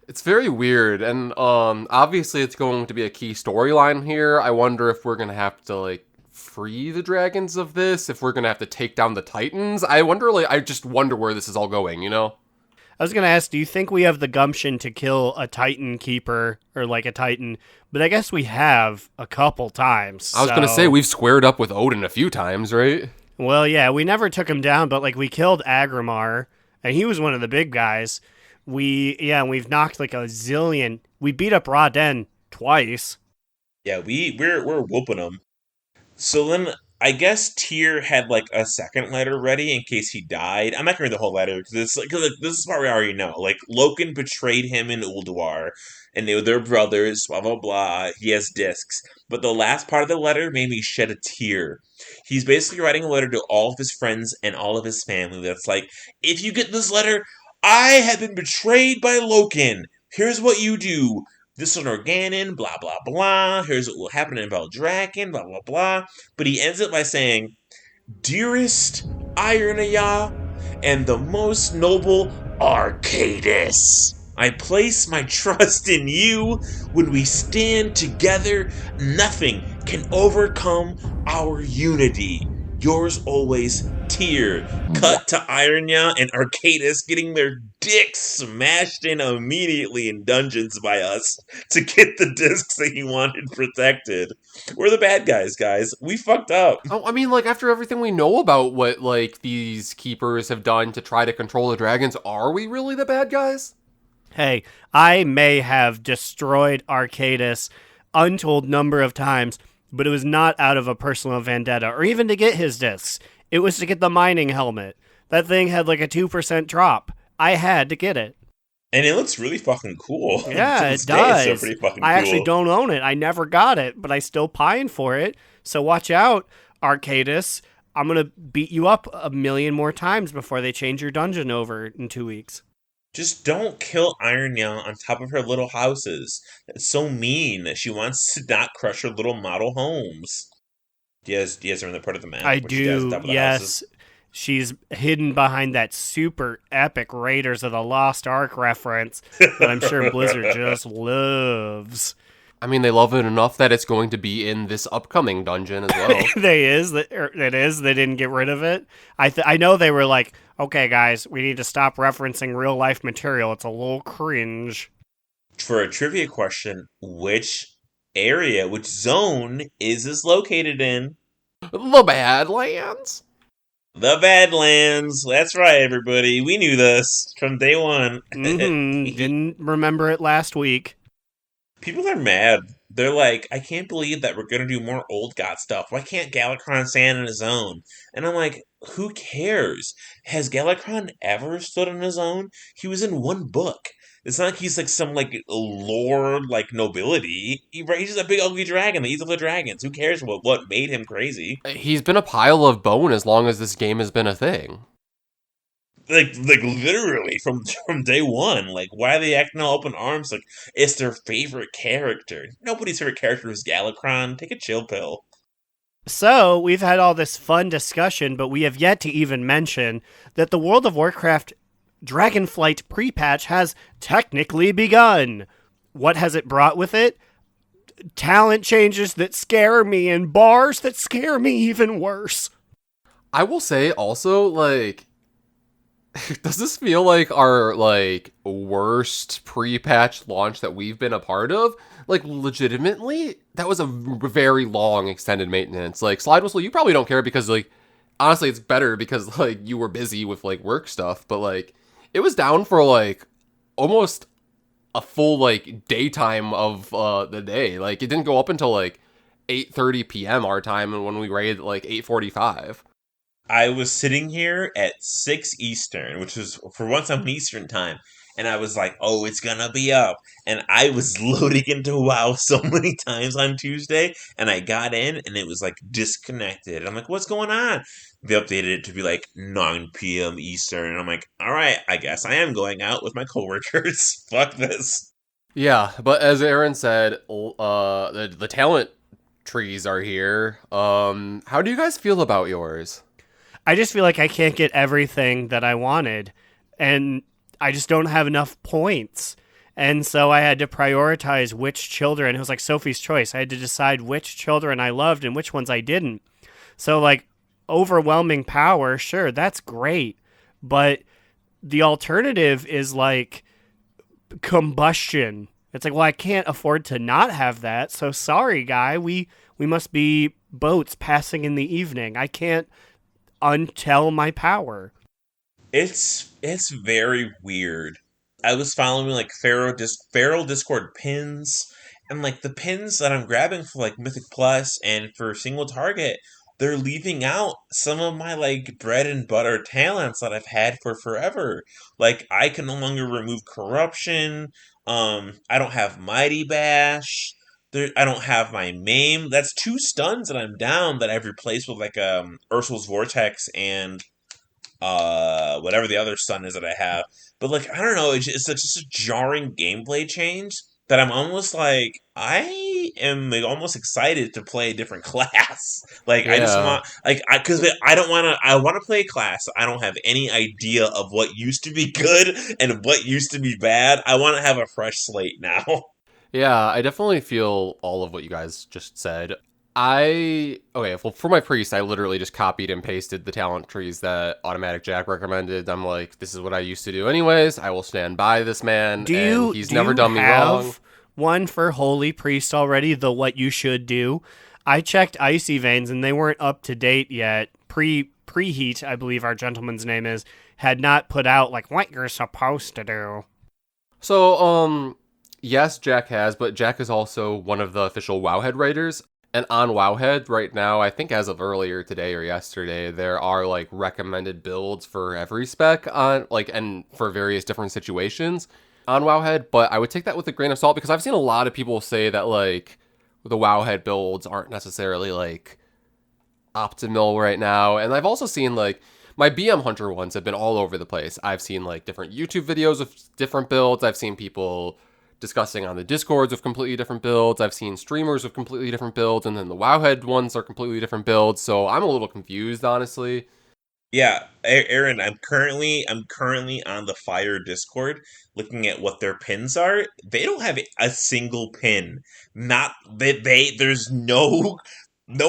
Speaker 3: It's very weird, and obviously it's going to be a key storyline here. I wonder if we're going to have to, like, free the dragons of this, if we're going to have to take down the Titans. I just wonder where this is all going, you know?
Speaker 4: I was going to ask, do you think we have the gumption to kill a Titan keeper, or like a Titan? But I guess we have a couple times.
Speaker 3: I was going to say, we've squared up with Odin a few times, right?
Speaker 4: Well, yeah, we never took him down, but like we killed Agrimar, and he was one of the big guys. We've knocked like a zillion. We beat up Raden twice.
Speaker 2: Yeah, we're whooping them. So then, I guess Tyr had like a second letter ready in case he died. I'm not gonna read the whole letter because this is part we already know. Like, Loken betrayed him in Ulduar, and they were their brothers. Blah blah blah. He has discs, but the last part of the letter made me shed a tear. He's basically writing a letter to all of his friends and all of his family. That's like, if you get this letter, I have been betrayed by Loken. Here's what you do. This is Organon, blah, blah, blah. Here's what will happen in Valdraken, blah, blah, blah. But he ends it by saying, Dearest Ironaya and the most noble Arcadis, I place my trust in you. When we stand together, nothing can overcome our unity. Yours always, tier. Cut to Ironya and Arcadis getting their dicks smashed in immediately in dungeons by us to get the discs that he wanted protected. We're the bad guys. We fucked up.
Speaker 3: Oh, I mean, like, after everything we know about what, like, these keepers have done to try to control the dragons, are we really the bad guys?
Speaker 4: Hey, I may have destroyed Arcadis untold number of times, but it was not out of a personal vendetta or even to get his discs. It was to get the mining helmet. That thing had like a 2% drop. I had to get it.
Speaker 2: And it looks really fucking cool.
Speaker 4: Yeah, it does. It's pretty fucking cool. I actually don't own it. I never got it, but I still pine for it. So watch out, Arcadis. I'm going to beat you up a million more times before they change your dungeon over in 2 weeks.
Speaker 2: Just don't kill Ironya on top of her little houses. That's so mean. She wants to not crush her little model homes. Do you guys remember the part of the map?
Speaker 4: I do, yes. She's hidden behind that super epic Raiders of the Lost Ark reference that I'm sure Blizzard just loves.
Speaker 3: I mean, they love it enough that it's going to be in this upcoming dungeon as well.
Speaker 4: It is. They didn't get rid of it. I know they were like, okay, guys, we need to stop referencing real life material. It's a little cringe.
Speaker 2: For a trivia question, which zone is this located in?
Speaker 3: The Badlands.
Speaker 2: The Badlands. That's right, everybody. We knew this from day one.
Speaker 4: Didn't remember it last week.
Speaker 2: People are mad. They're like, I can't believe that we're going to do more Old God stuff. Why can't Galakrond stand on his own? And I'm like, who cares? Has Galakrond ever stood on his own? He was in one book. It's not like he's like some like lord like nobility. He's just a big ugly dragon that eats other dragons. Who cares what made him crazy?
Speaker 3: He's been a pile of bone as long as this game has been a thing.
Speaker 2: Like literally from day one. Like, why are they acting all open arms? Like, it's their favorite character. Nobody's favorite character is Galakrond. Take a chill pill.
Speaker 4: So, we've had all this fun discussion, but we have yet to even mention that the World of Warcraft Dragonflight pre-patch has technically begun. What has it brought with it? Talent changes that scare me and bars that scare me even worse.
Speaker 3: I will say also, like, does this feel like our, like, worst pre-patch launch that we've been a part of? Like, legitimately, that was a very long extended maintenance. Like, Slidewhistle, you probably don't care because, like, honestly, it's better because, like, you were busy with, like, work stuff. But, like, it was down for, like, almost a full, like, daytime of the day. Like, it didn't go up until, like, 8:30 p.m. our time, and when we raided at, like, 8:45.
Speaker 2: I was sitting here at 6 Eastern, which was, for once, I'm Eastern time, and I was like, oh, it's gonna be up. And I was loading into WoW so many times on Tuesday, and I got in, and it was, like, disconnected. I'm like, what's going on? They updated it to be, like, 9 p.m. Eastern, and I'm like, all right, I guess I am going out with my coworkers. Fuck this.
Speaker 3: Yeah, but as Aaron said, the talent trees are here. How do you guys feel about yours?
Speaker 4: I just feel like I can't get everything that I wanted, and I just don't have enough points. And so I had to prioritize which children. It was like Sophie's Choice. I had to decide which children I loved and which ones I didn't. So, like, overwhelming power, sure, that's great. But the alternative is, like, combustion. It's like, well, I can't afford to not have that. So, sorry, guy. We must be boats passing in the evening. I can't untell my power.
Speaker 2: It's very weird. I was following like Feral Discord pins, and like the pins that I'm grabbing for like Mythic Plus and for single target, they're leaving out some of my like bread and butter talents that I've had for forever. Like, I can no longer remove corruption. I don't have Mighty Bash. I don't have my Maim. That's 2 stuns that I'm down that I've replaced with like Ursul's Vortex and whatever the other stun is that I have. But like, I don't know, it's just a jarring gameplay change that I'm almost like, I am like almost excited to play a different class. Like, yeah. I just want, like, because I want to play a class. I don't have any idea of what used to be good and what used to be bad. I want to have a fresh slate now.
Speaker 3: Yeah, I definitely feel all of what you guys just said. Well, for my priest, I literally just copied and pasted the talent trees that Automatic Jack recommended. I'm like, this is what I used to do anyways. I will stand by this man, and he's never done me wrong.
Speaker 4: One for Holy Priest already, the what you should do. I checked Icy Veins, and they weren't up to date yet. Preheat, I believe our gentleman's name is, had not put out, like, what you're supposed to do.
Speaker 3: So, yes, Jack has, but Jack is also one of the official Wowhead writers. And on Wowhead right now, I think as of earlier today or yesterday, there are like recommended builds for every spec on and for various different situations on Wowhead. But I would take that with a grain of salt because I've seen a lot of people say that like the Wowhead builds aren't necessarily like optimal right now. And I've also seen like my BM Hunter ones have been all over the place. I've seen like different YouTube videos of different builds. I've seen people discussing on the Discords of completely different builds. I've seen streamers of completely different builds, and then the Wowhead ones are completely different builds. So I'm a little confused, honestly.
Speaker 2: Yeah, Aaron, I'm currently on the Fire Discord looking at what their pins are. They don't have a single pin. Not there's no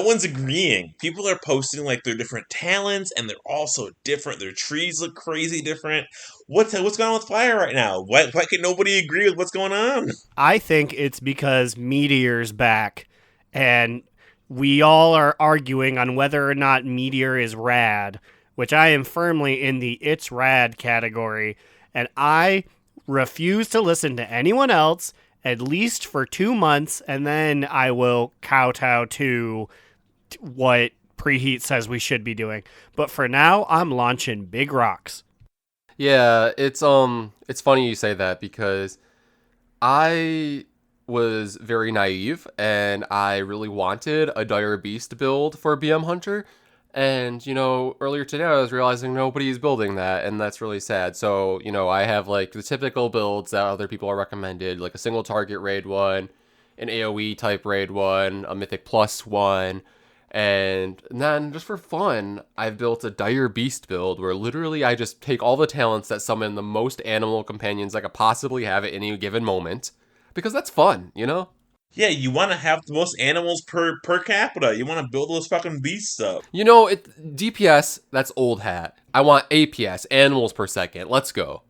Speaker 2: one's agreeing. People are posting like their different talents, and they're all so different. Their trees look crazy different. What's going on with Fire right now? Why can nobody agree with what's going on?
Speaker 4: I think it's because Meteor's back, and we all are arguing on whether or not Meteor is rad, which I am firmly in the it's rad category, and I refuse to listen to anyone else at least for 2 months, and then I will kowtow to what Preheat says we should be doing. But for now, I'm launching big rocks.
Speaker 3: Yeah, it's funny you say that because I was very naive and I really wanted a Dire Beast build for BM Hunter. And, earlier today I was realizing nobody's building that, and that's really sad. So, I have, like, the typical builds that other people are recommended, like a single target raid one, an AoE type raid one, a Mythic Plus one, and then, just for fun, I've built a Dire Beast build where literally I just take all the talents that summon the most animal companions I could possibly have at any given moment, because that's fun,
Speaker 2: Yeah, you want to have the most animals per capita. You want to build those fucking beasts up.
Speaker 3: DPS, that's old hat. I want APS, animals per second. Let's go.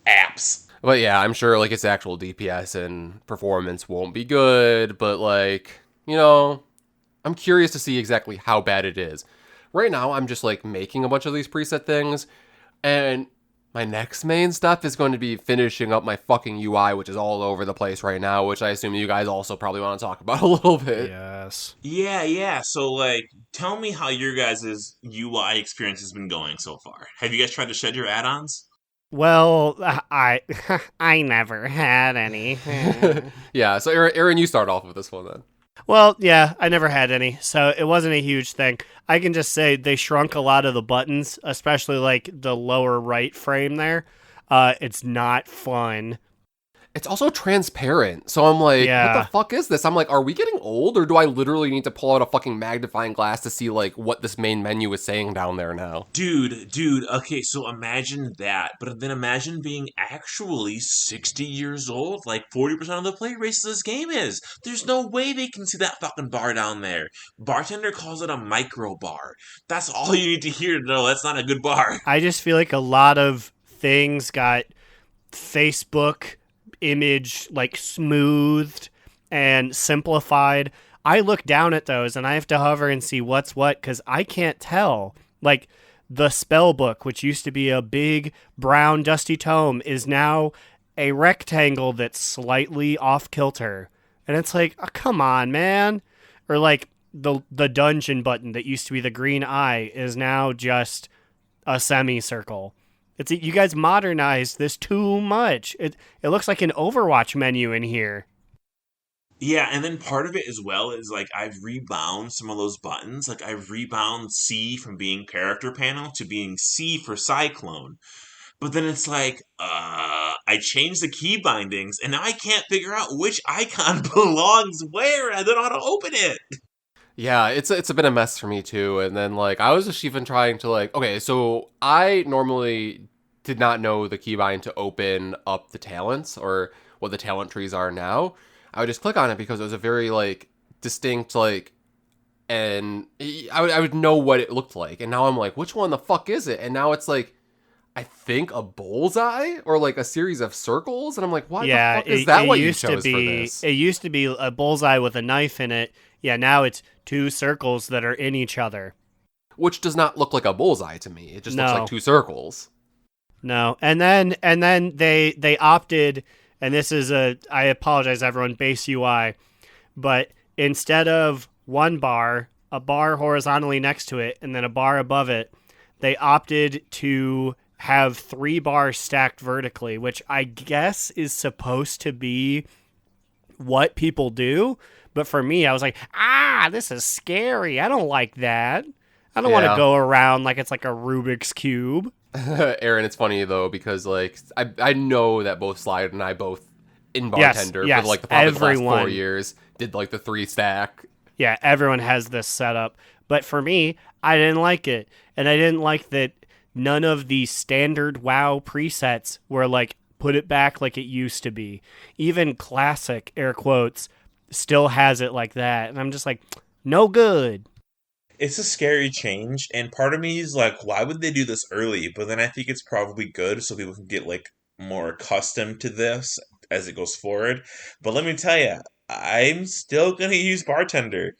Speaker 2: Apps.
Speaker 3: But yeah, I'm sure like its actual DPS and performance won't be good, but like, I'm curious to see exactly how bad it is. Right now, I'm just like making a bunch of these preset things, and my next main step is going to be finishing up my fucking UI, which is all over the place right now, which I assume you guys also probably want to talk about a little bit.
Speaker 4: Yes.
Speaker 2: Yeah. So, like, tell me how your guys' UI experience has been going so far. Have you guys tried to shed your add-ons?
Speaker 4: Well, I never had any.
Speaker 3: Yeah, so Aaron, you start off with this one then.
Speaker 4: Well, yeah, I never had any, so it wasn't a huge thing. I can just say they shrunk a lot of the buttons, especially like the lower right frame there. It's not fun.
Speaker 3: It's also transparent, so I'm like, What the fuck is this? I'm like, are we getting old, or do I literally need to pull out a fucking magnifying glass to see like what this main menu is saying down there now?
Speaker 2: Dude, okay, so imagine that, but then imagine being actually 60 years old, like 40% of the play race of this game is. There's no way they can see that fucking bar down there. Bartender calls it a micro bar. That's all you need to hear to know that's not a good bar.
Speaker 4: I just feel like a lot of things got Facebook image like smoothed and simplified. I look down at those and I have to hover and see what's what because I can't tell. Like the spell book, which used to be a big brown dusty tome, is now a rectangle that's slightly off kilter. And it's like, oh, come on, man. Or like the dungeon button that used to be the green eye is now just a semicircle. You guys modernized this too much. It looks like an Overwatch menu in here.
Speaker 2: Yeah, and then part of it as well is like I've rebound some of those buttons. Like I've rebound C from being character panel to being C for Cyclone. But then it's like, I changed the key bindings and now I can't figure out which icon belongs where and I don't know how to open it.
Speaker 3: Yeah, it's a bit of a mess for me too. And then like I was just even trying to like, okay, so I normally did not know the keybind to open up the talents or what the talent trees are now. I would just click on it because it was a very like distinct like and I would know what it looked like. And now I'm like, which one the fuck is it? And now it's like, I think a bullseye or like a series of circles. And I'm like, why the fuck is that what you chose for this?
Speaker 4: It used to be a bullseye with a knife in it. Yeah, now it's two circles that are in each other.
Speaker 3: Which does not look like a bullseye to me. It just looks
Speaker 4: No.
Speaker 3: like two circles.
Speaker 4: No, and then they opted, and this is I apologize everyone, base UI, but instead of one bar, a bar horizontally next to it, and then a bar above it, they opted to have 3 bars stacked vertically, which I guess is supposed to be what people do. But for me, I was like, this is scary. I don't like that. I don't want to go around like it's like a Rubik's Cube.
Speaker 3: Aaron, it's funny though, because like I know that both Slide and I both in bartender
Speaker 4: yes,
Speaker 3: for like probably the last
Speaker 4: everyone.
Speaker 3: 4 years did like the 3 stack.
Speaker 4: Yeah, everyone has this setup. But for me, I didn't like it. And I didn't like that none of the standard WoW presets were like, put it back like it used to be. Even classic, air quotes, still has it like that. And I'm just like, no good.
Speaker 2: It's a scary change, and part of me is like, why would they do this early? But then I think it's probably good so people can get like more accustomed to this as it goes forward. But let me tell you, I'm still gonna use bartender.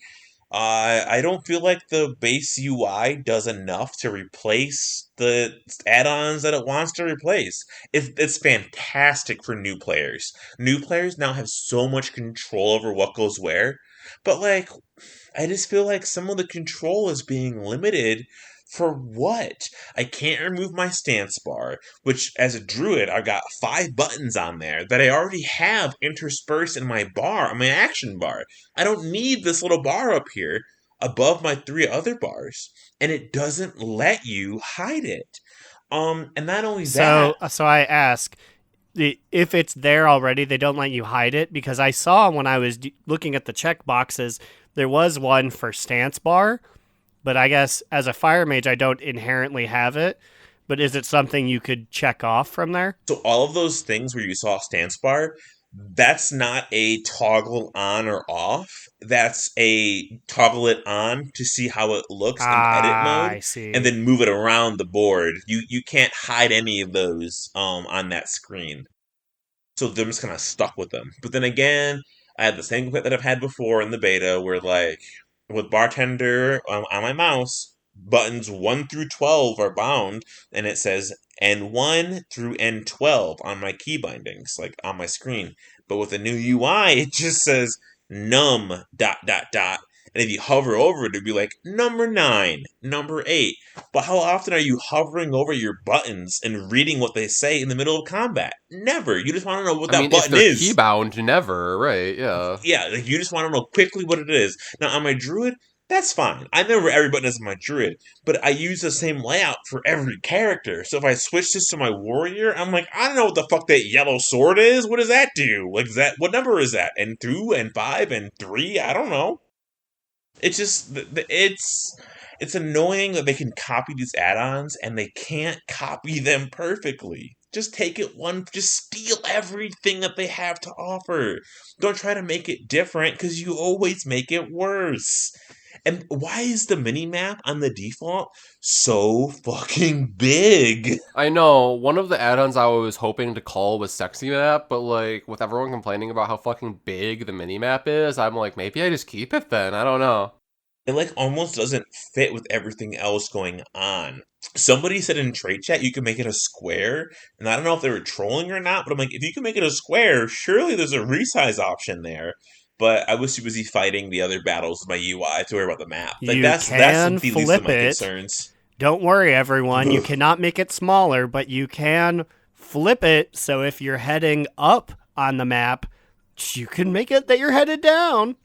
Speaker 2: I don't feel like the base UI does enough to replace the add-ons that it wants to replace. It's fantastic for new players. New players now have so much control over what goes where, but like, I just feel like some of the control is being limited. For what? I can't remove my stance bar, which as a druid, I've got 5 buttons on there that I already have interspersed in my bar, on my action bar. I don't need this little bar up here above my 3 other bars, and it doesn't let you hide it. And not only that.
Speaker 4: So I ask, if it's there already, they don't let you hide it? Because I saw when I was looking at the check boxes, there was one for stance bar. But I guess as a fire mage, I don't inherently have it. But is it something you could check off from there?
Speaker 2: So all of those things where you saw stance bar, that's not a toggle on or off. That's a toggle it on to see how it looks in edit mode.
Speaker 4: I see.
Speaker 2: And then move it around the board. You can't hide any of those on that screen. So they're just kind of stuck with them. But then again, I had the same complaint that I've had before in the beta where like, with bartender on my mouse, buttons 1 through 12 are bound, and it says N1 through N12 on my key bindings, like on my screen. But with the new UI, it just says num ... And if you hover over it, it'd be like number 9, number 8. But how often are you hovering over your buttons and reading what they say in the middle of combat? Never. You just want to know what that button is.
Speaker 3: Key bound, never, right? Yeah.
Speaker 2: Yeah, like you just want to know quickly what it is. Now on my druid, that's fine. I know where every button is on my druid, but I use the same layout for every character. So if I switch this to my warrior, I'm like, I don't know what the fuck that yellow sword is. What does that do? Like, what number is that? N2, N5, N3? I don't know. It's just, it's annoying that they can copy these add-ons and they can't copy them perfectly. Just take it just steal everything that they have to offer. Don't try to make it different because you always make it worse. And why is the mini-map on the default so fucking big?
Speaker 3: I know, one of the add-ons I was hoping to call was Sexy Map, but like, with everyone complaining about how fucking big the mini-map is, I'm like, maybe I just keep it then, I don't know.
Speaker 2: It like almost doesn't fit with everything else going on. Somebody said in trade chat you can make it a square, and I don't know if they were trolling or not, but I'm like, if you can make it a square, surely there's a resize option there. But I was too busy fighting the other battles with my UI to worry about the map. Like that's the least of my concerns.
Speaker 4: Don't worry, everyone. You cannot make it smaller, but you can flip it. So if you're heading up on the map, you can make it that you're headed down.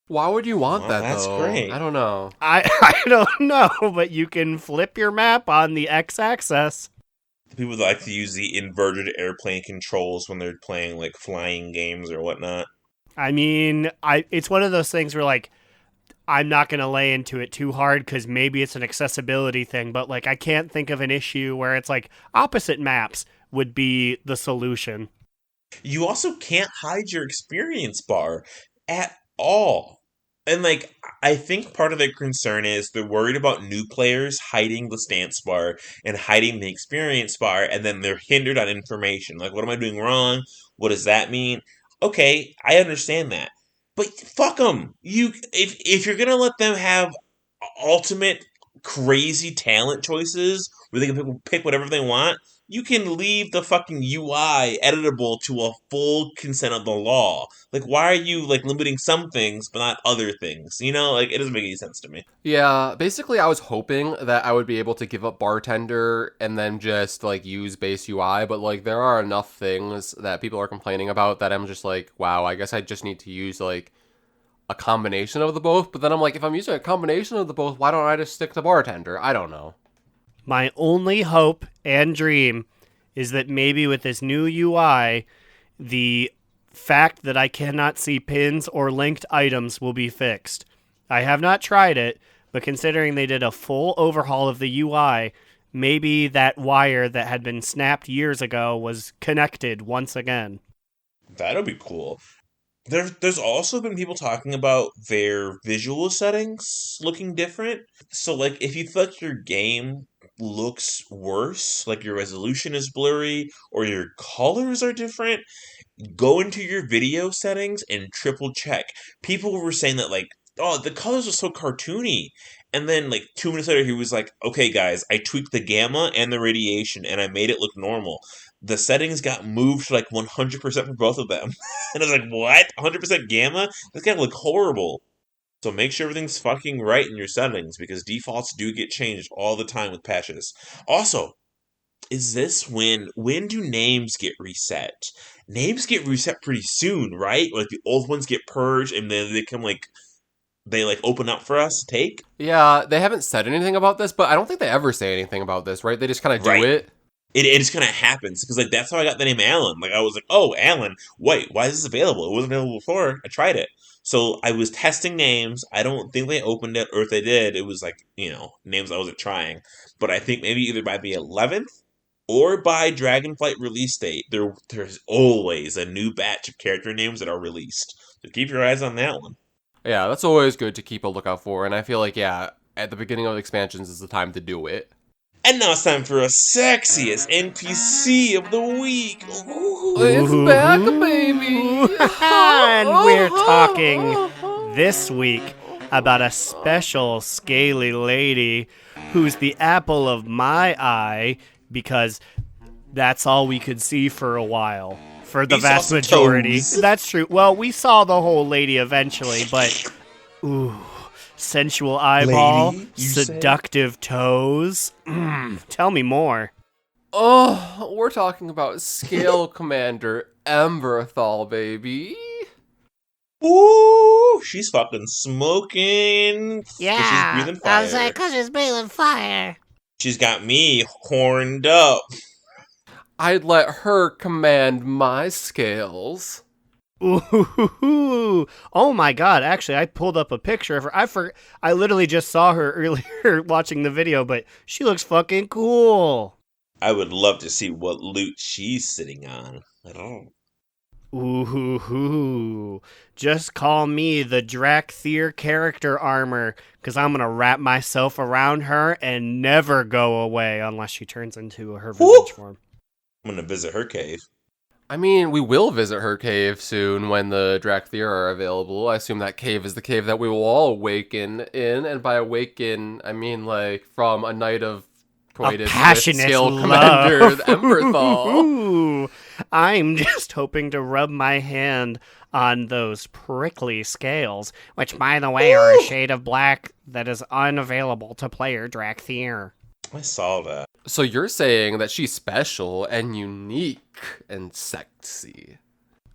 Speaker 3: Why would you want that,
Speaker 2: that's
Speaker 3: though?
Speaker 2: great.
Speaker 3: I don't know.
Speaker 4: I don't know, but you can flip your map on the x-axis.
Speaker 2: People like to use the inverted airplane controls when they're playing like flying games or whatnot.
Speaker 4: I mean, it's one of those things where, like, I'm not going to lay into it too hard because maybe it's an accessibility thing, but, like, I can't think of an issue where it's, like, opposite maps would be the solution.
Speaker 2: You also can't hide your experience bar at all. And, like, I think part of their concern is they're worried about new players hiding the stance bar and hiding the experience bar, and then they're hindered on information. Like, what am I doing wrong? What does that mean? Okay, I understand that. But fuck them. If you're gonna let them have ultimate crazy talent choices where they can pick whatever they want, you can leave the fucking UI editable to a full consent of the law. Like, why are you, like, limiting some things but not other things? You know, like, it doesn't make any sense to me.
Speaker 3: Yeah, basically I was hoping that I would be able to give up bartender and then just, like, use base UI, but, like, there are enough things that people are complaining about that I'm just like, wow, I guess I just need to use, like, a combination of the both. But then I'm like, if I'm using a combination of the both, why don't I just stick to bartender? I don't know.
Speaker 4: My only hope and dream is that maybe with this new UI, the fact that I cannot see pins or linked items will be fixed. I have not tried it, but considering they did a full overhaul of the UI, maybe that wire that had been snapped years ago was connected once again.
Speaker 2: That'll be cool. There's also been people talking about their visual settings looking different. So, like, if you feel like your game looks worse, like your resolution is blurry or your colors are different, go into your video settings and triple check. People were saying that, like, oh, the colors are so cartoony. And then, like, 2 minutes later, he was like, okay, guys, I tweaked the gamma and the radiation and I made it look normal. The settings got moved to, like, 100% for both of them. And I was like, what? 100% gamma? That's gotta look horrible. So make sure everything's fucking right in your settings, because defaults do get changed all the time with patches. Also, is this when do names get reset? Names get reset pretty soon, right? Like, the old ones get purged and then they come, like, they, like, open up for us to take?
Speaker 3: Yeah, they haven't said anything about this, but I don't think they ever say anything about this, right? They just kind of do
Speaker 2: Right.
Speaker 3: it.
Speaker 2: It just kind of happens, because, like, that's how I got the name Alan. Like, I was like, oh, Alan, wait, why is this available? It wasn't available before. I tried it. So I was testing names. I don't think they opened it, or if they did, it was, like, you know, names I wasn't trying. But I think maybe either by the 11th or by Dragonflight release date, there's always a new batch of character names that are released. So keep your eyes on that one.
Speaker 3: Yeah, that's always good to keep a lookout for, and I feel like, yeah, at the beginning of the expansions is the time to do it.
Speaker 2: And now it's time for a sexiest NPC of the week. Ooh.
Speaker 3: It's back, baby!
Speaker 4: And we're talking this week about a special scaly lady who's the apple of my eye, because that's all we could see for a while. For the vast majority.
Speaker 2: Toes.
Speaker 4: That's true. Well, we saw the whole lady eventually, but ooh, sensual eyeball,
Speaker 2: Lady, you say?
Speaker 4: seductive toes. Tell me more.
Speaker 3: Oh, we're talking about Scale Commander Emberthal, baby.
Speaker 2: Ooh, she's fucking smoking.
Speaker 5: Yeah,
Speaker 2: She's breathing fire.
Speaker 5: I was like, because she's breathing fire.
Speaker 2: She's got me horned up.
Speaker 3: I'd let her command my scales.
Speaker 4: Ooh, oh my god, actually, I pulled up a picture of her. I literally just saw her earlier watching the video, but she looks fucking cool.
Speaker 2: I would love to see what loot she's sitting on.
Speaker 4: Ooh, just call me the Drakthir character armor, because I'm going to wrap myself around her and never go away unless she turns into her visage form.
Speaker 2: I'm gonna visit her cave.
Speaker 3: I mean, we will visit her cave soon when the Drakthir are available. I assume that cave is the cave that we will all awaken in, and by awaken, I mean, like, from a night of coitus
Speaker 4: passionate
Speaker 3: with Scale
Speaker 4: love.
Speaker 3: Commander Emberthal.
Speaker 4: Ooh, I'm just hoping to rub my hand on those prickly scales, which, by the way, are a shade of black that is unavailable to player Drakthir.
Speaker 2: I saw that.
Speaker 3: So you're saying that she's special and unique and sexy.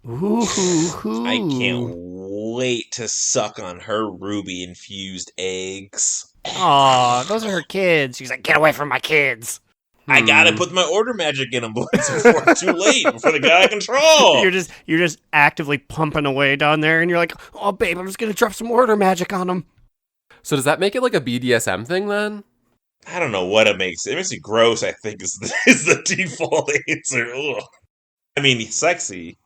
Speaker 4: Ooh,
Speaker 2: I can't wait to suck on her ruby-infused eggs.
Speaker 4: Aw, those are her kids. She's like, get away from my kids.
Speaker 2: I gotta put my order magic in them, boys, before it's too late, before they get out of control.
Speaker 4: You're just actively pumping away down there, and you're like, oh, babe, I'm just gonna drop some order magic on them.
Speaker 3: So does that make it like a BDSM thing then?
Speaker 2: I don't know what it makes. It makes it gross, I think, is the default answer. Ugh. I mean, he's sexy.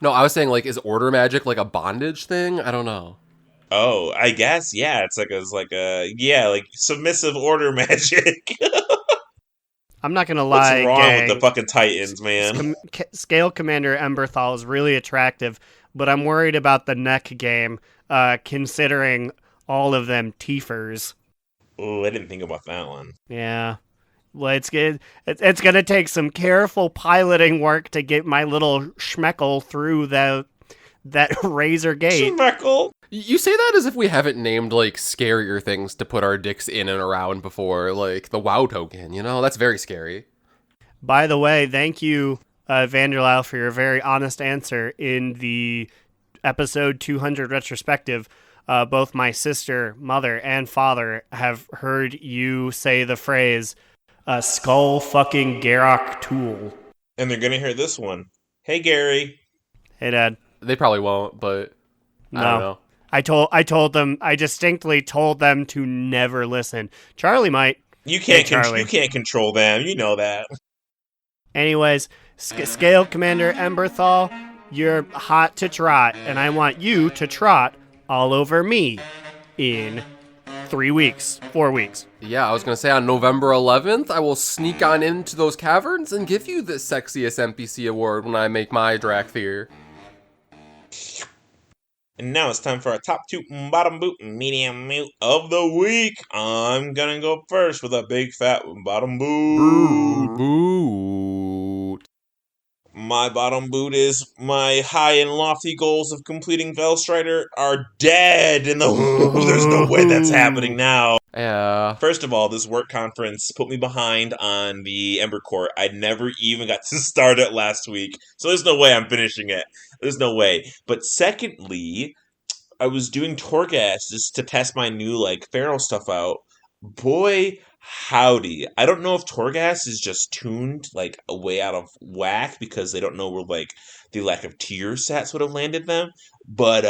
Speaker 3: No, I was saying, like, is order magic like a bondage thing? I don't know.
Speaker 2: Oh, I guess, yeah, it's like submissive order magic.
Speaker 4: I'm not gonna
Speaker 2: What's
Speaker 4: lie,
Speaker 2: wrong with the
Speaker 4: gang.
Speaker 2: fucking Titans, man?
Speaker 4: Scale Commander Emberthal is really attractive, but I'm worried about the neck game, considering all of them Tiefers.
Speaker 2: Oh, I didn't think about that one.
Speaker 4: Yeah. Well, it's good. It's gonna take some careful piloting work to get my little schmeckle through that razor gate.
Speaker 2: Schmeckle.
Speaker 3: You say that as if we haven't named, like, scarier things to put our dicks in and around before, like the WoW token, you know? That's very scary.
Speaker 4: By the way, thank you, Vanderlau, for your very honest answer in the episode 200 retrospective. Both my sister, mother, and father have heard you say the phrase, skull fucking Garrock tool.
Speaker 2: And they're gonna hear this one. Hey, Gary.
Speaker 4: Hey, Dad.
Speaker 3: They probably won't, but
Speaker 4: No.
Speaker 3: I don't know.
Speaker 4: I told them, I distinctly told them to never listen. Charlie might.
Speaker 2: You can't
Speaker 4: Charlie.
Speaker 2: you can't control them. You know that.
Speaker 4: Anyways, Scale Commander Emberthal, you're hot to trot, and I want you to trot all over me in 4 weeks.
Speaker 3: Yeah, I was going to say on November 11th, I will sneak on into those caverns and give you the sexiest NPC award when I make my Drakthir.
Speaker 2: And now it's time for our top two bottom boot and medium boot of the week. I'm gonna go first with a big fat bottom boot.
Speaker 3: Boot.
Speaker 2: My bottom boot is my high and lofty goals of completing Velstrider are dead in the there's no way that's happening now.
Speaker 3: Yeah.
Speaker 2: First of all, this work conference put me behind on the Ember Court. I never even got to start it last week, so there's no way I'm finishing it. There's no way. But secondly, I was doing Torghast just to test my new, feral stuff out. Boy, howdy. I don't know if Torghast is just tuned, way out of whack because they don't know where, the lack of tier sets would have landed them. But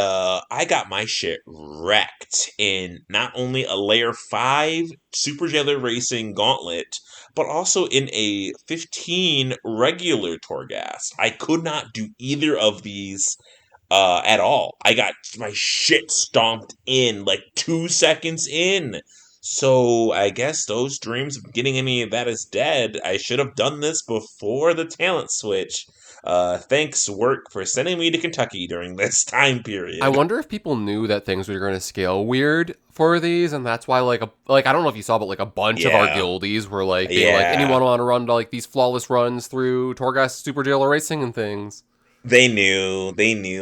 Speaker 2: I got my shit wrecked in not only a layer 5 Super Jailer Racing Gauntlet, but also in a 15 regular Torghast. I could not do either of these at all. I got my shit stomped in 2 seconds in. So I guess those dreams of getting any of that is dead. I should have done this before the talent switch. Thanks, work, for sending me to Kentucky during this time period.
Speaker 3: I wonder if people knew that things were going to scale weird for these, and that's why, I don't know if you saw, but, a bunch of our guildies were, anyone want to run, these flawless runs through Torghast Super Jailer Racing and things.
Speaker 2: They knew.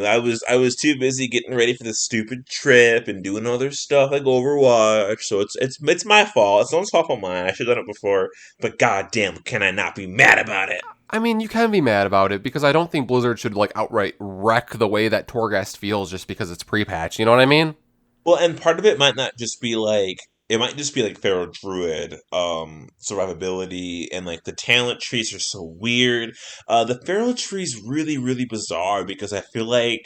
Speaker 2: I was too busy getting ready for this stupid trip and doing other stuff like Overwatch. So it's my fault. It's no one's fault but mine. I should have done it before. But goddamn, can I not be mad about it?
Speaker 3: I mean, you can be mad about it because I don't think Blizzard should outright wreck the way that Torghast feels just because it's pre-patch. You know what I mean?
Speaker 2: Well, and part of it might not just be it might just be Feral Druid, survivability, and the talent trees are so weird. The Feral tree is really, really bizarre because I feel a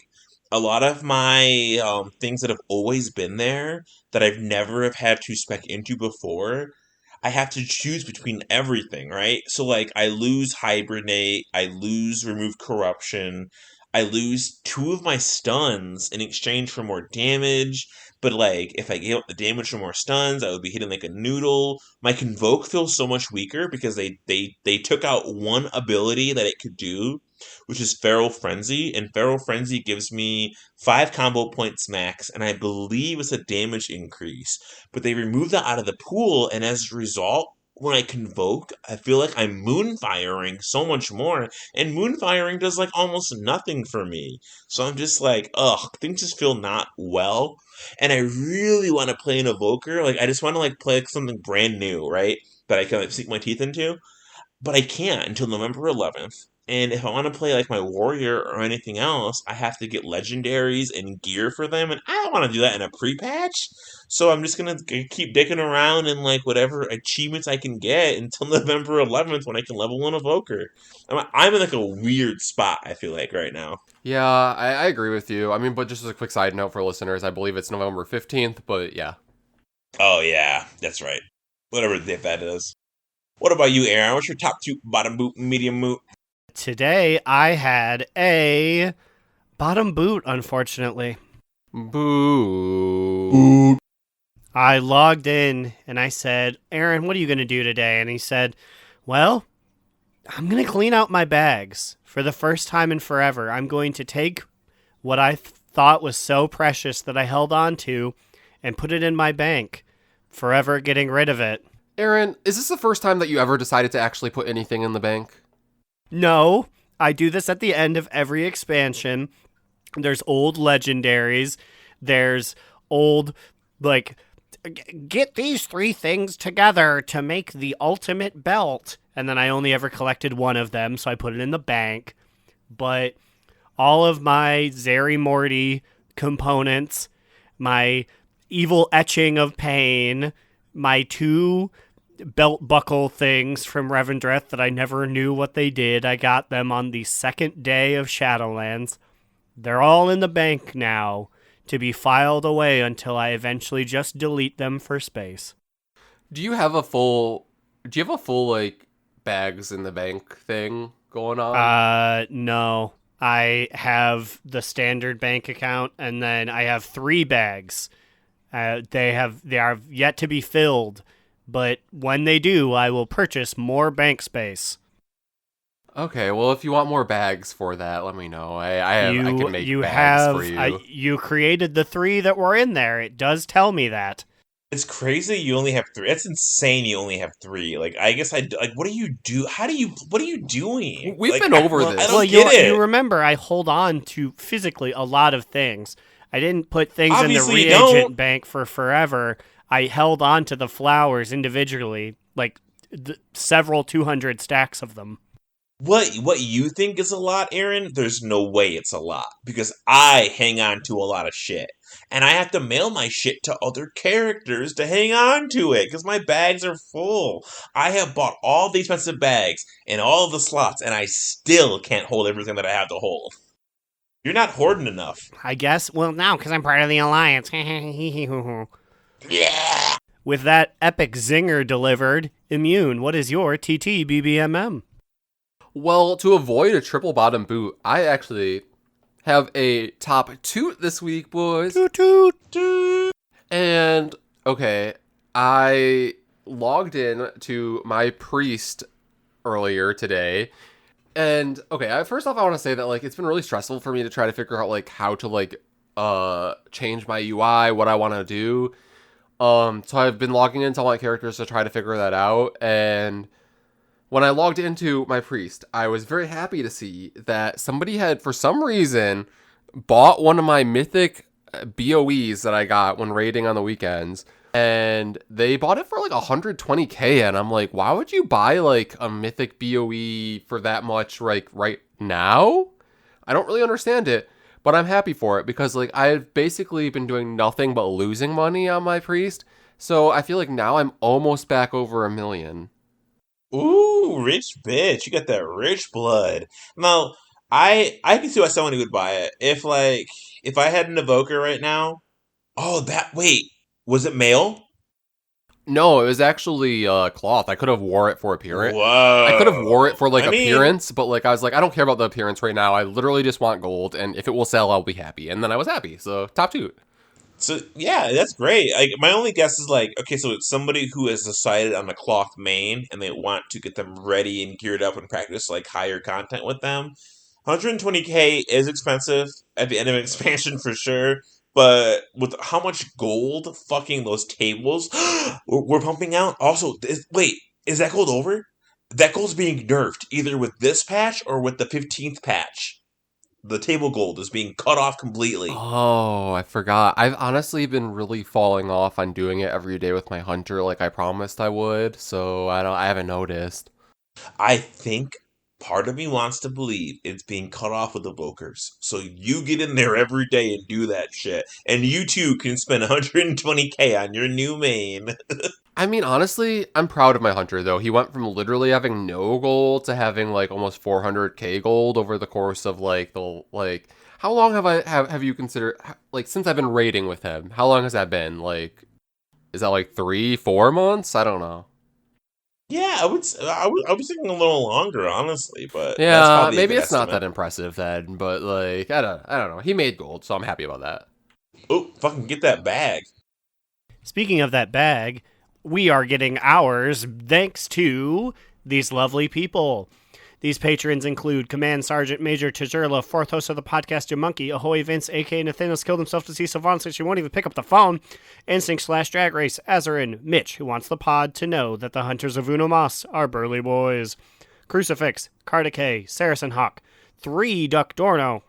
Speaker 2: lot of my things that have always been there that I've never have had to spec into before, I have to choose between everything, right? So I lose Hibernate, I lose Remove Corruption, I lose 2 of my stuns in exchange for more damage. But if I gave up the damage for more stuns, I would be hitting like a noodle. My Convoke feels so much weaker because they took out one ability that it could do, which is Feral Frenzy, and Feral Frenzy gives me 5 combo points max, and I believe it's a damage increase. But they removed that out of the pool, and as a result, when I Convoke, I feel like I'm Moonfiring so much more, and Moonfiring does almost nothing for me. So I'm just ugh, things just feel not well. And I really want to play an Evoker. I just want to play something brand new, right? That I can sink my teeth into. But I can't until November 11th. And if I want to play my warrior or anything else, I have to get legendaries and gear for them, and I don't want to do that in a pre-patch. So I'm just gonna keep dicking around in whatever achievements I can get until November 11th when I can level 1 Evoker. I'm in a weird spot, I feel right now.
Speaker 3: Yeah, I agree with you. I mean, but just as a quick side note for listeners, I believe it's November 15th, but yeah.
Speaker 2: Oh yeah, that's right. Whatever the that is. What about you, Aaron? What's your top 2 bottom boot, medium boot?
Speaker 4: Today I had a bottom boot, unfortunately.
Speaker 3: Boo. Ooh.
Speaker 4: I logged in and I said, Aaron, what are you going to do today? And he said, well, I'm going to clean out my bags for the first time in forever. I'm going to take what I thought was so precious that I held on to and put it in my bank, forever getting rid of it.
Speaker 3: Aaron, is this the first time that you ever decided to actually put anything in the bank?
Speaker 4: No, I do this at the end of every expansion. There's old legendaries. There's old, like, get these 3 things together to make the ultimate belt. And then I only ever collected one of them, so I put it in the bank. But all of my Zeri Morty components, my evil etching of pain, my 2 belt buckle things from Revendreth that I never knew what they did. I got them on the 2nd day of Shadowlands. They're all in the bank now to be filed away until I eventually just delete them for space.
Speaker 3: Do you have a full like bags in the bank thing going on?
Speaker 4: No. I have the standard bank account and then I have 3 bags. They are yet to be filled, but when they do, I will purchase more bank space.
Speaker 3: Okay, well, if you want more bags for that, let me know. I can make bags for you.
Speaker 4: You created the 3 that were in there. It does tell me that.
Speaker 2: It's crazy you only have 3. It's insane you only have 3. Like, I guess what do you do? What are you doing?
Speaker 3: We've
Speaker 2: like,
Speaker 3: been over this.
Speaker 2: I don't get it.
Speaker 4: You remember, I hold on to physically a lot of things. I didn't put things
Speaker 2: Obviously
Speaker 4: in the reagent bank for forever. I held on to the flowers individually, like several 200 stacks of them.
Speaker 2: What you think is a lot, Aaron, there's no way it's a lot. Because I hang on to a lot of shit. And I have to mail my shit to other characters to hang on to it. Because my bags are full. I have bought all the expensive bags in all of the slots. And I still can't hold everything that I have to hold. You're not hoarding enough.
Speaker 4: I guess. Well, now, because I'm part of the Alliance.
Speaker 2: Yeah.
Speaker 4: With that epic zinger delivered, Immune, what is your TTBBMM?
Speaker 3: Well, to avoid a triple bottom boot, I actually have a top toot this week, boys.
Speaker 4: Toot toot toot.
Speaker 3: And, okay, I logged in to my priest earlier today. And, okay, first off, I want to say that, like, it's been really stressful for me to try to figure out, like, how to, like, change my UI, what I want to do. So I've been logging into all my characters to try to figure that out, and when I logged into my priest, I was very happy to see that somebody had, for some reason, bought one of my mythic BOEs that I got when raiding on the weekends, and they bought it for like 120k, and I'm like, why would you buy like a mythic BOE for that much like right now? I don't really understand it, but I'm happy for it because like I've basically been doing nothing but losing money on my priest, so I feel like now I'm almost back over 1 million.
Speaker 2: Ooh, rich bitch. You got that rich blood. Now, I can see why someone would buy it. If I had an evoker right now. Oh, wait. Was it male?
Speaker 3: No, it was actually cloth. I could have wore it for appearance.
Speaker 2: Whoa.
Speaker 3: I could have wore it for like appearance, but like I was like, I don't care about the appearance right now. I literally just want gold, and if it will sell, I'll be happy. And then I was happy. So top toot.
Speaker 2: So yeah, that's great. My only guess is like, okay, so it's somebody who has decided on a cloth main, and they want to get them ready and geared up and practice like higher content with them. 120k is expensive at the end of an expansion for sure, but with how much gold fucking those tables we're pumping out. Also, wait, is that gold over? That gold's being nerfed either with this patch or with the 15th patch. The table gold is being cut off completely.
Speaker 3: Oh, I forgot. I've honestly been really falling off on doing it every day with my hunter like I promised I would, so I haven't noticed.
Speaker 2: I think part of me wants to believe it's being cut off with evokers. So you get in there every day and do that shit. And you too can spend 120k on your new main.
Speaker 3: I mean, honestly, I'm proud of my hunter, though. He went from literally having no gold to having, like, almost 400k gold over the course of, like, how long have you considered, like, since I've been raiding with him? How long has that been? Like, is that, like, 3-4 months? I don't know.
Speaker 2: Yeah, I was thinking a little longer, honestly, but
Speaker 3: yeah, maybe it's not that impressive then, but, like, I don't know. He made gold, so I'm happy about that.
Speaker 2: Oh, fucking get that bag.
Speaker 4: Speaking of that bag, we are getting ours thanks to these lovely people. These patrons include Command Sergeant Major Tajurla, fourth host of the podcast, Your Monkey, Ahoy Vince, a.k.a. Nathaniel's killed himself to see Savant since she won't even pick up the phone, Instinct/Drag Race, Azarin, Mitch, who wants the pod to know that the Hunters of Uno Mas are burly boys, Crucifix, Cardicay, Saracen Hawk, 3 Duck Dorno,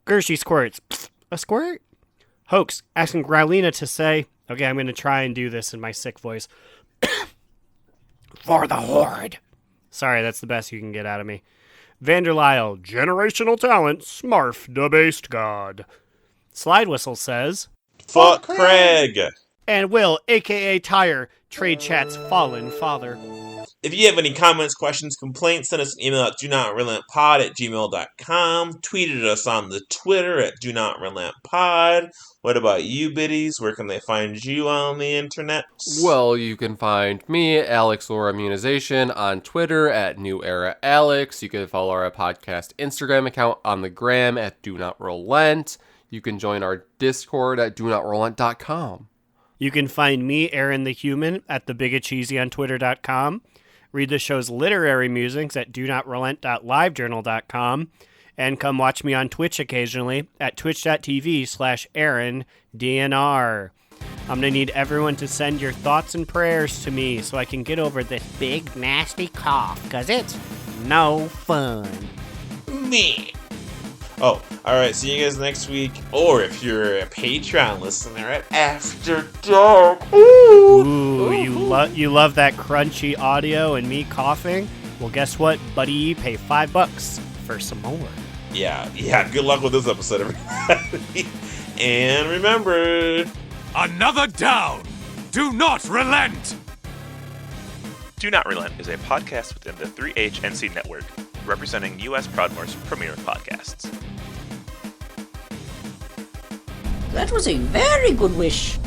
Speaker 4: Gershie Squirts, a squirt? Hoax, asking Growlina to say, okay, I'm going to try and do this in my sick voice, for the Horde. Sorry, that's the best you can get out of me. Vanderlyle, generational talent, Smurf, debased god. Slidewhistle says,
Speaker 2: Fuck Craig!
Speaker 4: And Will, a.k.a. Tire, Trade Chat's fallen father.
Speaker 2: If you have any comments, questions, complaints, send us an email at donotrelenttpod@gmail.com. Tweet at us on the Twitter at donotrelenttpod. What about you, biddies? Where can they find you on the internet?
Speaker 3: Well, you can find me, Alex or Immunization, on Twitter at New Era Alex. You can follow our podcast Instagram account on the gram at Do Not Relent. You can join our Discord at DoNotRelent.com.
Speaker 4: You can find me, Aaron the Human, at thebigacheesy on Twitter.com. Read the show's literary musings at donotrelent.livejournal.com. And come watch me on Twitch occasionally at twitch.tv/AaronDNR. I'm going to need everyone to send your thoughts and prayers to me so I can get over this big, nasty cough, because it's no fun.
Speaker 2: Me. Oh, alright, see you guys next week. Or if you're a Patreon listener at After Dark.
Speaker 4: Ooh, you love that crunchy audio and me coughing? Well, guess what, buddy? Pay $5 for some more.
Speaker 2: Yeah, good luck with this episode, everybody. And remember...
Speaker 1: Another down! Do not relent!
Speaker 6: Do Not Relent is a podcast within the 3HNC network, representing U.S. Proudmoore's premier podcasts.
Speaker 7: That was a very good wish.